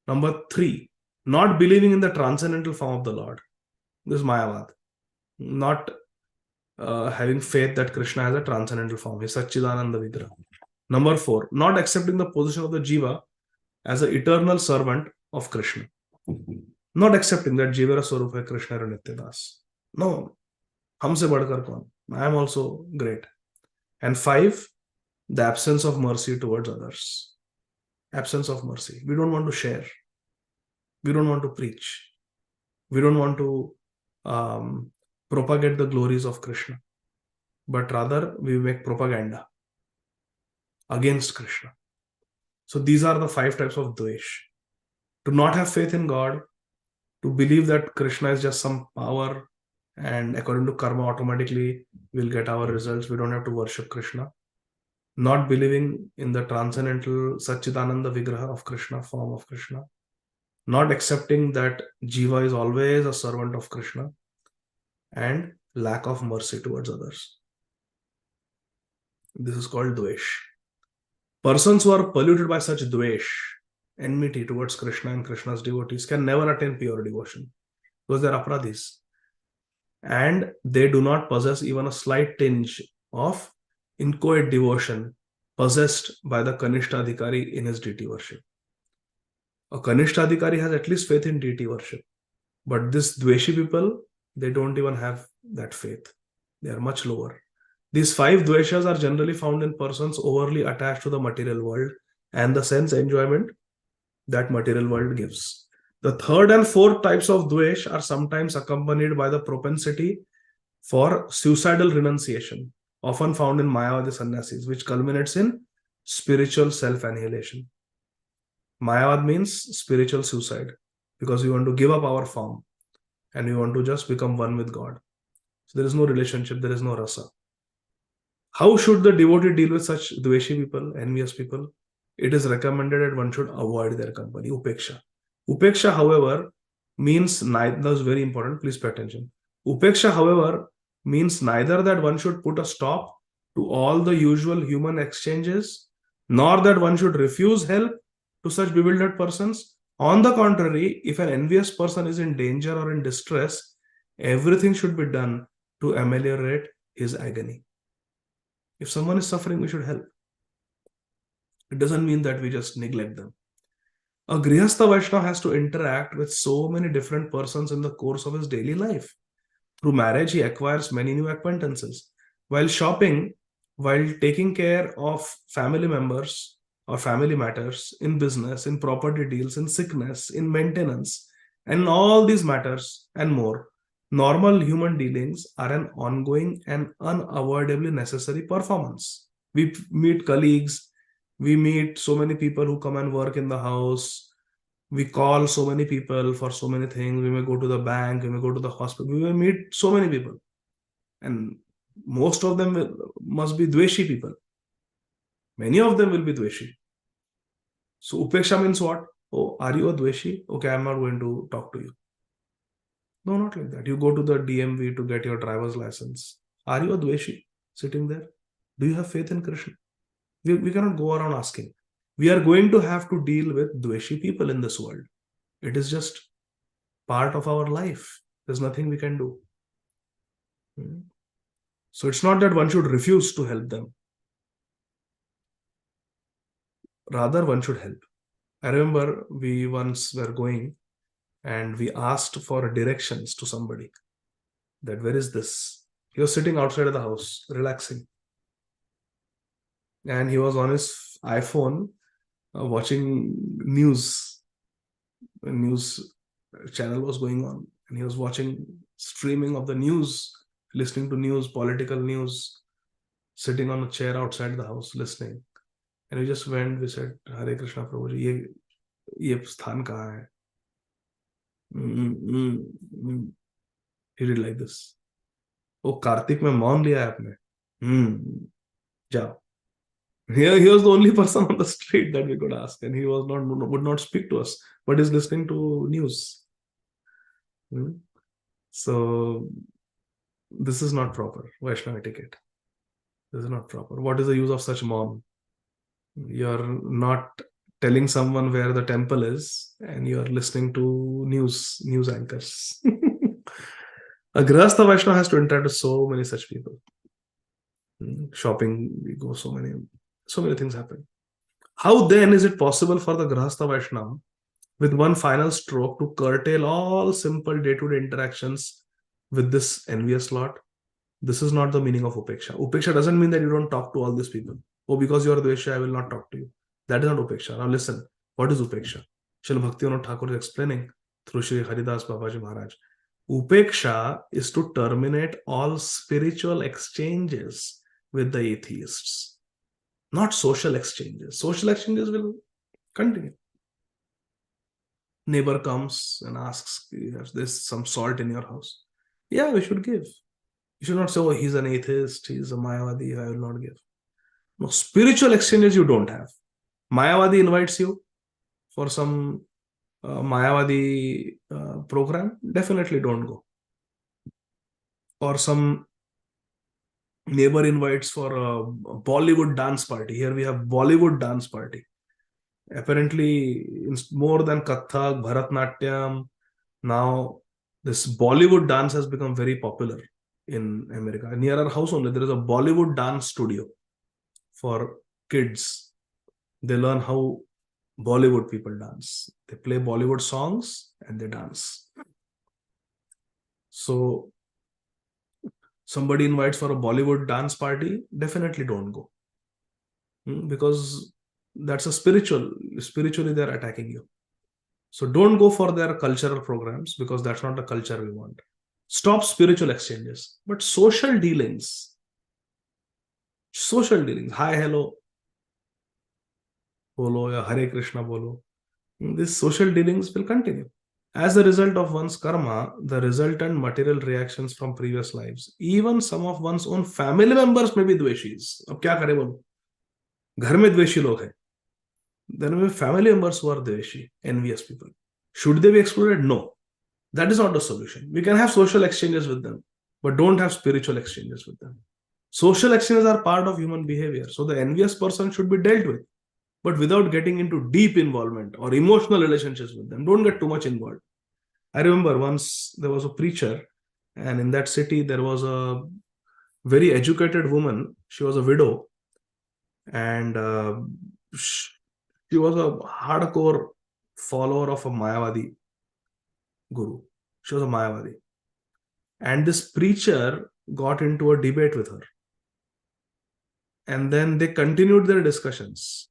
Number 3, not believing in the transcendental form of the Lord. This is Mayavad. Not having faith that Krishna has a transcendental form. He is Satchidananda Vigraha. Number 4, not accepting the position of the Jiva as an eternal servant of Krishna. Not accepting that Jiva Swarup hai Krishna and Nitya Das. No, humse badkar kaun. I am also great. And 5, the absence of mercy towards others. Absence of mercy. We don't want to share. We don't want to preach. We don't want to propagate the glories of Krishna. But rather, we make propaganda against Krishna. So these are the 5 types of dvesh. To not have faith in God, to believe that Krishna is just some power and according to karma automatically we'll get our results. We don't have to worship Krishna. Not believing in the transcendental Satchidananda Vigraha of Krishna, form of Krishna. Not accepting that Jiva is always a servant of Krishna. And lack of mercy towards others. This is called dvesh. Persons who are polluted by such dvesh, enmity towards Krishna and Krishna's devotees, can never attain pure devotion because they are aparadhis. And they do not possess even a slight tinge of inchoate devotion possessed by the Kanishta Adhikari in his deity worship. A Kanishta Adhikari has at least faith in deity worship. But this dveshi people, they don't even have that faith. They are much lower. These 5 dveshas are generally found in persons overly attached to the material world and the sense enjoyment that material world gives. The 3rd and 4th types of dvesh are sometimes accompanied by the propensity for suicidal renunciation, often found in Mayavadi sannyasis, which culminates in spiritual self-annihilation. Mayavad means spiritual suicide, because we want to give up our form and we want to just become one with God. So there is no relationship, there is no rasa. How should the devotee deal with such dveshi people, envious people? It is recommended that one should avoid their company, upeksha. Upeksha, however, means neither. That's very important. Please pay attention. Upeksha, however, means neither that one should put a stop to all the usual human exchanges, nor that one should refuse help to such bewildered persons. On the contrary, if an envious person is in danger or in distress, everything should be done to ameliorate his agony. If someone is suffering, we should help. It doesn't mean that we just neglect them. A Grihastha Vaishnava has to interact with so many different persons in the course of his daily life. Through marriage, he acquires many new acquaintances. While shopping, while taking care of family members or family matters, in business, in property deals, in sickness, in maintenance, and all these matters and more, normal human dealings are an ongoing and unavoidably necessary performance. We meet colleagues, we meet so many people who come and work in the house. We call so many people for so many things. We may go to the bank, we may go to the hospital, we may meet so many people. And most of them must be Dveshi people. Many of them will be Dveshi. So Upeksha means what? Oh, are you a Dveshi? Okay, I'm not going to talk to you. No, not like that. You go to the DMV to get your driver's license. Are you a Dveshi sitting there? Do you have faith in Krishna? We cannot go around asking. We are going to have to deal with Dveshi people in this world. It is just part of our life. There's nothing we can do. So it's not that one should refuse to help them. Rather, one should help. I remember we once were going and we asked for directions to somebody. That where is this? He was sitting outside of the house, relaxing. And he was on his iPhone watching news. A news channel was going on. And he was watching streaming of the news, listening to news, political news, sitting on a chair outside the house, listening. And we just went, we said, Hare Krishna Prabhuji, ye sthan kahan hai? He did like this. Oh, Kartik mein maun liya hai aapne. Jao. He was the only person on the street that we could ask, and he would not speak to us, but is listening to news. So this is not proper Vaishnava etiquette. This is not proper. What is the use of such mom? You're not telling someone where the temple is, and you're listening to news anchors. A Grihastha Vaishnava has to interact with so many such people. Shopping, we go, so many things happen. How then is it possible for the Grihastha Vaishnava, with one final stroke, to curtail all simple day-to-day interactions with this envious lot? This is not the meaning of Upeksha. Upeksha doesn't mean that you don't talk to all these people. Oh, because you are Dvesha, I will not talk to you. That is not Upeksha. Now listen, what is Upeksha? Srila Bhaktivinoda Thakur is explaining through Sri Haridas Babaji Maharaj. Upeksha is to terminate all spiritual exchanges with the atheists, not social exchanges. Social exchanges will continue. Neighbor comes and asks, there's some salt in your house. Yeah, we should give. You should not say, oh, he's an atheist, he's a Mayavadi, I will not give. No, spiritual exchanges you don't have. Mayavadi invites you for some Mayavadi program, definitely don't go. Or some neighbor invites for a Bollywood dance party. Here we have Bollywood dance party. Apparently, it's more than Kathak, Bharatnatyam. Now, this Bollywood dance has become very popular in America. Near our house only, there is a Bollywood dance studio for kids. They learn how Bollywood people dance. They play Bollywood songs and they dance. So, somebody invites for a Bollywood dance party, definitely don't go. Because that's a spiritually they're attacking you. So don't go for their cultural programs, because that's not the culture we want. Stop spiritual exchanges. But social dealings, hi, hello, bolo, ya Hare Krishna bolo. These social dealings will continue. As a result of one's karma, the resultant material reactions from previous lives, even some of one's own family members may be dveshis. Ab kya kare bolo? Ghar mein dveshi log hai. There may be family members who are dveshi, envious people. Should they be excluded? No. That is not the solution. We can have social exchanges with them, but don't have spiritual exchanges with them. Social exchanges are part of human behavior. So the envious person should be dealt with, but without getting into deep involvement or emotional relationships with them. Don't get too much involved. I remember once there was a preacher, and in that city there was a very educated woman. She was a widow, and she was a hardcore follower of a Mayavadi guru. She was a Mayavadi. And this preacher got into a debate with her. And then they continued their discussions.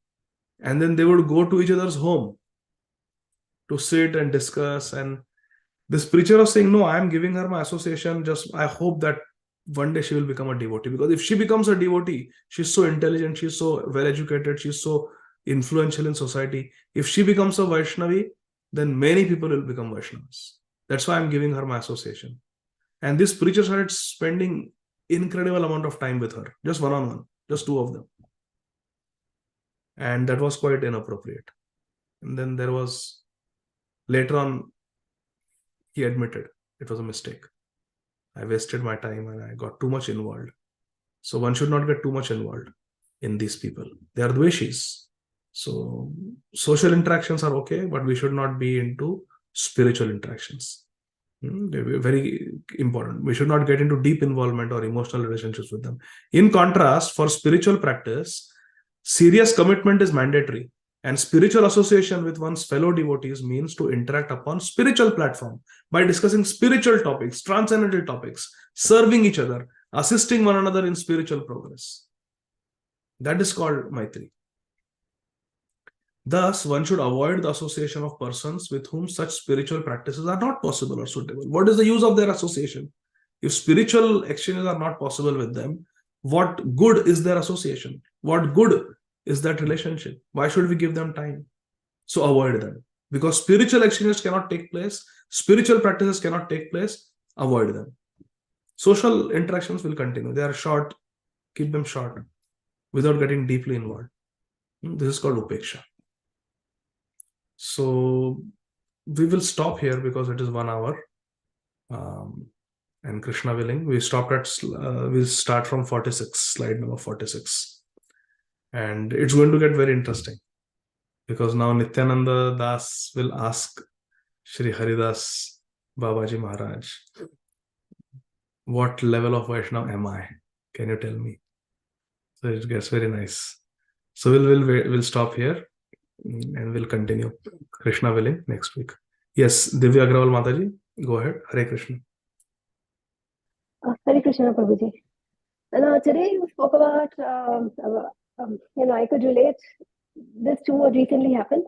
And then they would go to each other's home to sit and discuss. And this preacher was saying, no, I'm giving her my association. Just I hope that one day she will become a devotee. Because if she becomes a devotee, she's so intelligent, she's so well educated, she's so influential in society. If she becomes a Vaishnavi, then many people will become Vaishnavas. That's why I'm giving her my association. And this preacher started spending incredible amount of time with her, just one-on-one, just two of them. And that was quite inappropriate. And then there was, later on, he admitted it was a mistake. I wasted my time and I got too much involved. So one should not get too much involved in these people. They are dveshis. So social interactions are okay, but we should not be into spiritual interactions. Very important. We should not get into deep involvement or emotional relationships with them. In contrast, for spiritual practice, serious commitment is mandatory, and spiritual association with one's fellow devotees means to interact upon spiritual platform by discussing spiritual topics, transcendental topics, serving each other, assisting one another in spiritual progress. That is called Maitri. Thus, one should avoid the association of persons with whom such spiritual practices are not possible or suitable. What is the use of their association? If spiritual exchanges are not possible with them, what good is their association? What good is that relationship? Why should we give them time? So avoid them. Because spiritual exchanges cannot take place, spiritual practices cannot take place, avoid them. Social interactions will continue. They are short, keep them short, without getting deeply involved. This is called upeksha. So we will stop here because it is 1 hour. And Krishna willing, we stopped at, we'll start from 46, slide number 46. And it's going to get very interesting because now Nityananda Das will ask Shri Haridas Babaji Maharaj, what level of Vaishnava am I? Can you tell me? So it gets very nice. So we'll stop here and we'll continue, Krishna willing, next week. Yes, Divya Agrawal Mataji, go ahead. Hare Krishna. Hare Krishna, Prabhuji. And today you spoke about, I could relate this to what recently happened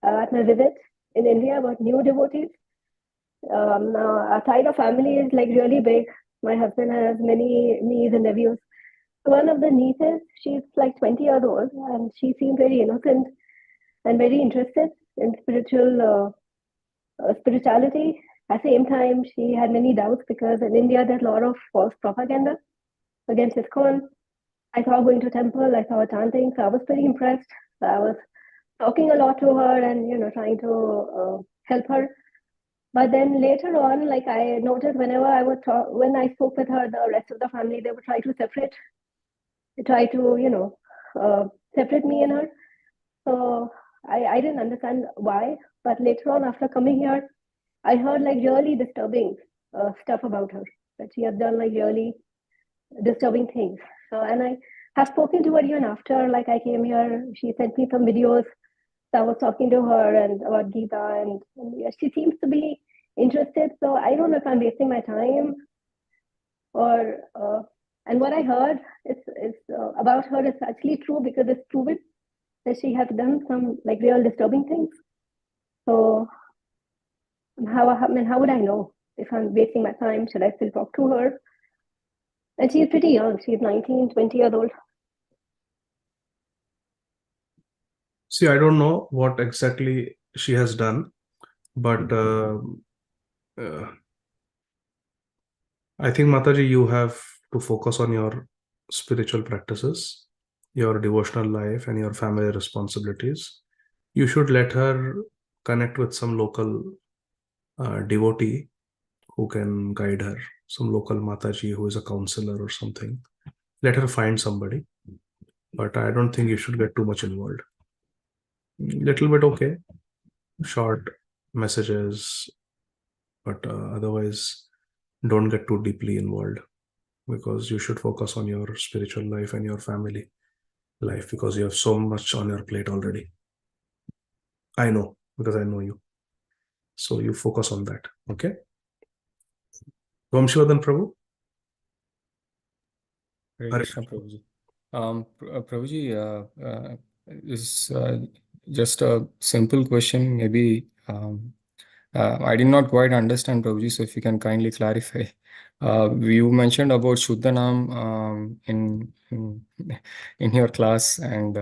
at my visit in India about new devotees. Our side of family is like really big. My husband has many nieces and nephews. One of the nieces, she's like 20 years old and she seemed very innocent and very interested in spirituality. At the same time, she had many doubts because in India there's a lot of false propaganda against ISKCON. I saw her going to temple, I saw her chanting, so I was pretty impressed. I was talking a lot to her and trying to help her. But then later on, like I noticed whenever I would talk, when I spoke with her, the rest of the family, they would try to separate me and her. So I didn't understand why. But later on, after coming here, I heard like really disturbing stuff about her, that she has done like really disturbing things. So, and I have spoken to her even after, like I came here, she sent me some videos. So I was talking to her and about Gita and she seems to be interested. So I don't know if I'm wasting my time or, and what I heard is about her is actually true because it's proven that she has done some like real disturbing things. So how would I know if I'm wasting my time? Should I still talk to her? And she's pretty young. She's 19, 20 years old. See, I don't know what exactly she has done, but I think, Mataji, you have to focus on your spiritual practices, your devotional life, and your family responsibilities. You should let her connect with some local devotee who can guide her, some local Mataji who is a counselor or something. Let her find somebody. But I don't think you should get too much involved. Little bit okay, short messages, but otherwise don't get too deeply involved, because you should focus on your spiritual life and your family life, because you have so much on your plate already. I know, because I know you. So you focus on that, okay? Vamshivardhan Prabhu? Hare Hare Krishna, Prabhuji. Prabhuji, is just a simple question. Maybe I did not quite understand, Prabhuji, so if you can kindly clarify. You mentioned about Shuddhanam in your class, and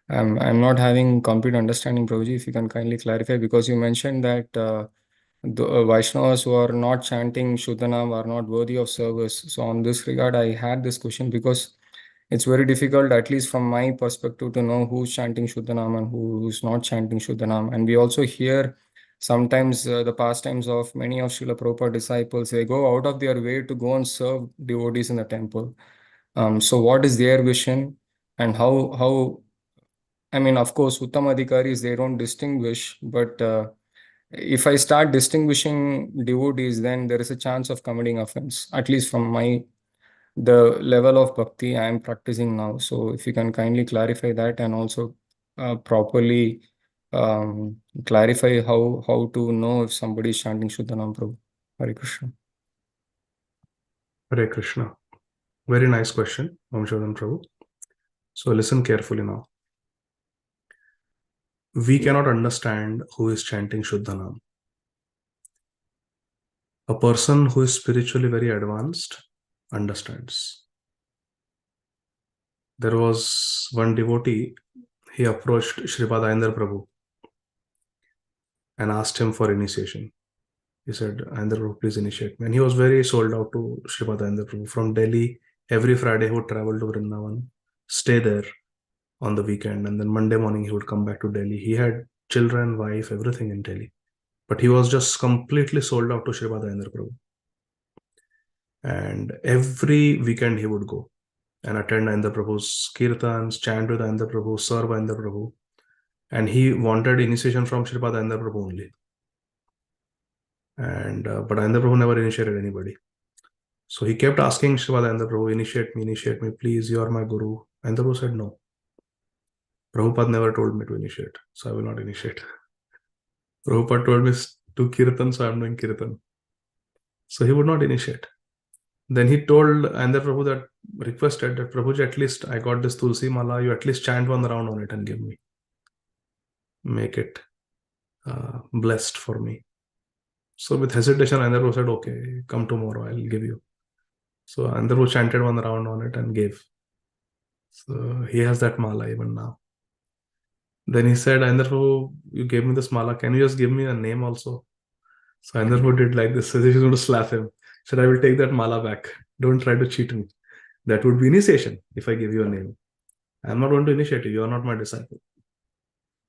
I'm not having complete understanding, Prabhuji. If you can kindly clarify, because you mentioned that the Vaishnavas who are not chanting Shuddhanam are not worthy of service. So on this regard, I had this question because it's very difficult, at least from my perspective, to know who's chanting Shuddhanam and who's not chanting Shuddhanam. And we also hear sometimes the pastimes of many of Srila Prabhupada disciples. They go out of their way to go and serve devotees in the temple. So what is their vision, and how I mean, of course, Uttama Adhikaris, they don't distinguish, but if I start distinguishing devotees, then there is a chance of committing offense, at least from the level of bhakti I am practicing now. So if you can kindly clarify that, and also properly clarify how to know if somebody is chanting Shuddhanam, Prabhu. Hare Krishna. Hare Krishna. Very nice question, Vamshivardhan Prabhu. So listen carefully now. We cannot understand who is chanting Shuddhanam. A person who is spiritually very advanced understands. There was one devotee, he approached Sripad Ayandar Prabhu and asked him for initiation. He said, Ayandar Prabhu, please initiate me. And he was very sold out to Sripad Ayandar Prabhu. From Delhi, every Friday he would travel to Vrindavan, stay there on the weekend, and then Monday morning he would come back to Delhi. He had children, wife, everything in Delhi. But he was just completely sold out to Sripad Ayandar Prabhu. And every weekend he would go and attend Ayandar Prabhu's kirtans, chant with Ayandar Prabhu, serve Ayandar Prabhu. And he wanted initiation from Sripad Ayandar Prabhu only. And but Ayandar Prabhu never initiated anybody. So he kept asking Sripad Ayandar Prabhu, initiate me, please, you are my guru. Ayandar Prabhu said, no. Prabhupada never told me to initiate, so I will not initiate. Prabhupada told me to kirtan, so I am doing kirtan. So he would not initiate. Then he told Ayandar Prabhu that, requested that, Prabhuji, at least I got this Tulsi Mala, you at least chant one round on it and give me. Make it blessed for me. So with hesitation, Ayandar Prabhu said, okay, come tomorrow, I'll give you. So Ayandar Prabhu chanted one round on it and gave. So he has that mala even now. Then he said, Ayandar Prabhu, you gave me this mala, can you just give me a name also? So Ayandar Prabhu did like this, so he's going to slap him. Said, I will take that mala back. Don't try to cheat me. That would be initiation if I give you a name. I'm not going to initiate you. You are not my disciple.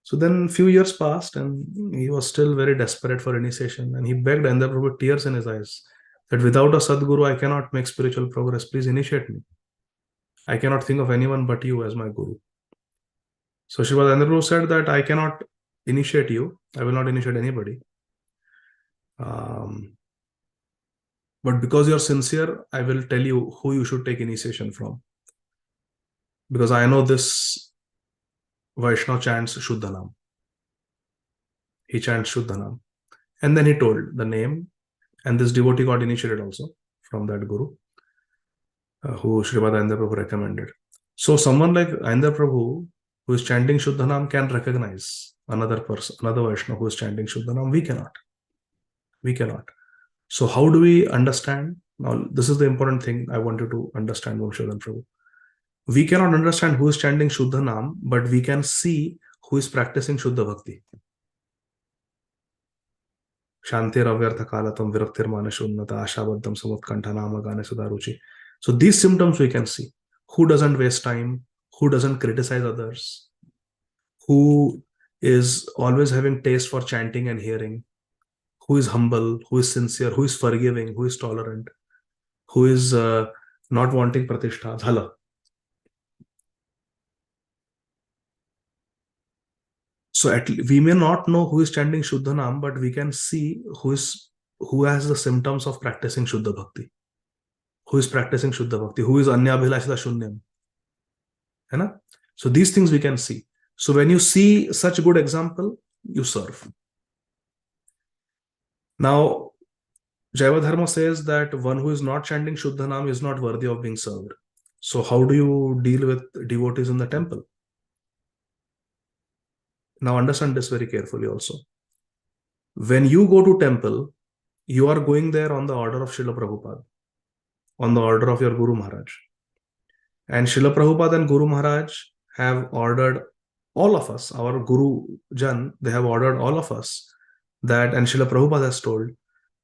So then few years passed and he was still very desperate for initiation. And he begged Ayandar Prabhu with tears in his eyes that without a Sadguru, I cannot make spiritual progress. Please initiate me. I cannot think of anyone but you as my guru. So Sripad Ayandar Prabhu said that I cannot initiate you. I will not initiate anybody. But because you're sincere, I will tell you who you should take initiation from. Because I know this Vaishnava chants Shuddhanam. He chants Shuddhanam. And then he told the name, and this devotee got initiated also from that guru, who Sripad Ayandar Prabhu recommended. So someone like Ayandar Prabhu, who is chanting Shuddhanam, can recognize another person, another Vaishnava who is chanting Shuddhanam. We cannot. We cannot. So how do we understand? Now, this is the important thing I want you to understand, Vamshivardhan Prabhu. We cannot understand who is chanting Shuddhanam, but we can see who is practicing Shuddha Bhakti. Shantir avyartha kalatam viraktir manashunnata ashabaddam samutkantha nama gane sudaruchi. So these symptoms we can see. Who doesn't waste time, who doesn't criticize others, who is always having taste for chanting and hearing, who is humble, who is sincere, who is forgiving, who is tolerant, who is not wanting pratishtha. Zhala. So we may not know who is chanting Shuddha Nam, but we can see who has the symptoms of practicing Shuddha Bhakti. Who is practicing Shuddha Bhakti? Who is Anyabhilashita Shunyam? Hai na? So these things we can see. So when you see such good example, you serve. Now, Jaiva Dharma says that one who is not chanting Shuddha Nam is not worthy of being served. So how do you deal with devotees in the temple? Now understand this very carefully also. When you go to temple, you are going there on the order of Srila Prabhupada, on the order of your Guru Maharaj. And Srila Prabhupada and Guru Maharaj have ordered all of us, our Guru Jan, they have ordered all of us that, and Srila Prabhupada has told,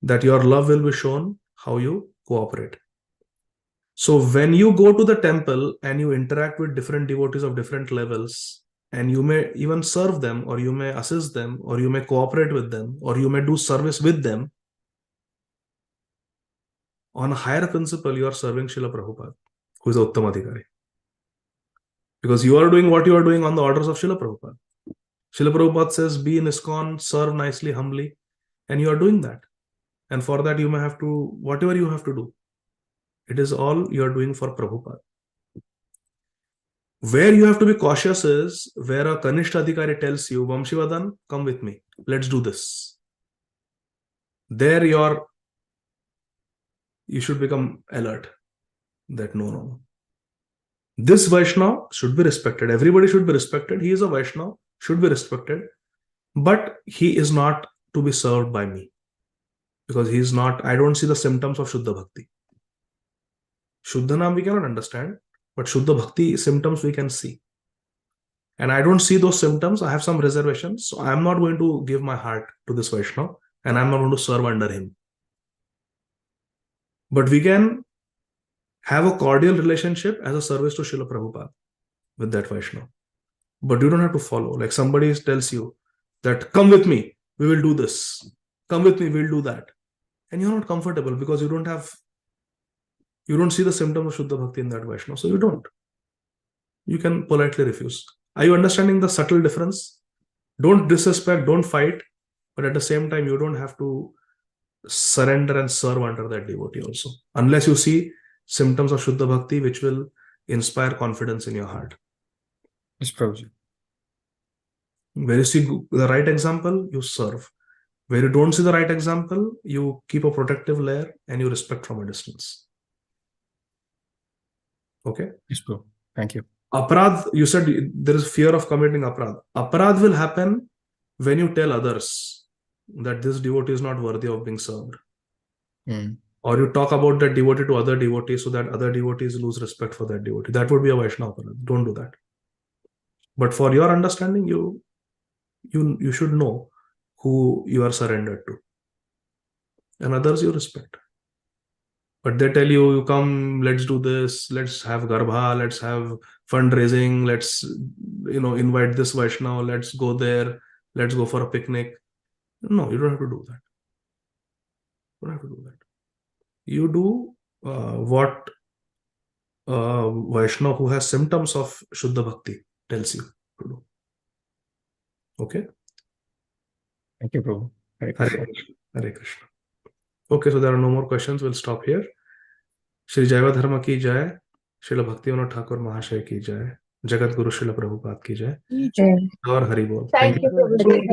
that your love will be shown how you cooperate. So when you go to the temple and you interact with different devotees of different levels, and you may even serve them, or you may assist them, or you may cooperate with them, or you may do service with them, on a higher principle, you are serving Srila Prabhupada, who is the Uttamadhikari. Because you are doing what you are doing on the orders of Srila Prabhupada. Srila Prabhupada says, be in ISKCON, serve nicely, humbly, and you are doing that. And for that, you may have to, whatever you have to do, it is all you are doing for Prabhupada. Where you have to be cautious is where a Kanishta Adhikari tells you, Vamshivadan, come with me, let's do this. There you should become alert that no. This Vaishnava should be respected. Everybody should be respected. He is a Vaishnava, should be respected, but he is not to be served by me. Because he is not, I don't see the symptoms of Shuddha Bhakti. Shuddha Nam we cannot understand, but Shuddha Bhakti symptoms we can see. And I don't see those symptoms. I have some reservations. So I am not going to give my heart to this Vaishnava, and I am not going to serve under him. But we can have a cordial relationship as a service to Srila Prabhupada with that Vaishnava. But you don't have to follow. Like somebody tells you that, come with me, we will do this. Come with me, we'll do that. And you're not comfortable because you don't see the symptoms of Shuddha Bhakti in that Vaishnava. So you don't. You can politely refuse. Are you understanding the subtle difference? Don't disrespect, don't fight. But at the same time, you don't have to surrender and serve under that devotee also. Unless you see symptoms of Shuddha Bhakti which will inspire confidence in your heart. Yes, Prabhuji. Where you see the right example, you serve. Where you don't see the right example, you keep a protective layer and you respect from a distance. Okay? Yes, Prabhu. Thank you. Aparadh, you said there is fear of committing aparadh. Aparadh will happen when you tell others that this devotee is not worthy of being served. Or you talk about that devotee to other devotees so that other devotees lose respect for that devotee. That would be a Vaishnava aparadh. Don't do that. But for your understanding, you should know who you are surrendered to. And others you respect. But they tell you, you come, let's do this, let's have Garbha, let's have fundraising, let's invite this Vaishnava, let's go there, let's go for a picnic. No, you don't have to do that. You don't have to do that. You do what Vaishnava who has symptoms of Shuddha Bhakti tells you to do. Okay? Thank you, Prabhu. Hare Hare Krishna. Krishna. Hare Krishna. Okay, so there are no more questions. We'll stop here. Shri Jaiva Dharma ki jai. Srila Bhaktivinoda Thakur Mahashaya ki jai. Jagat Guru Srila Prabhupada ki jai. Aur Hari Bol. Thank you, Prabhuji.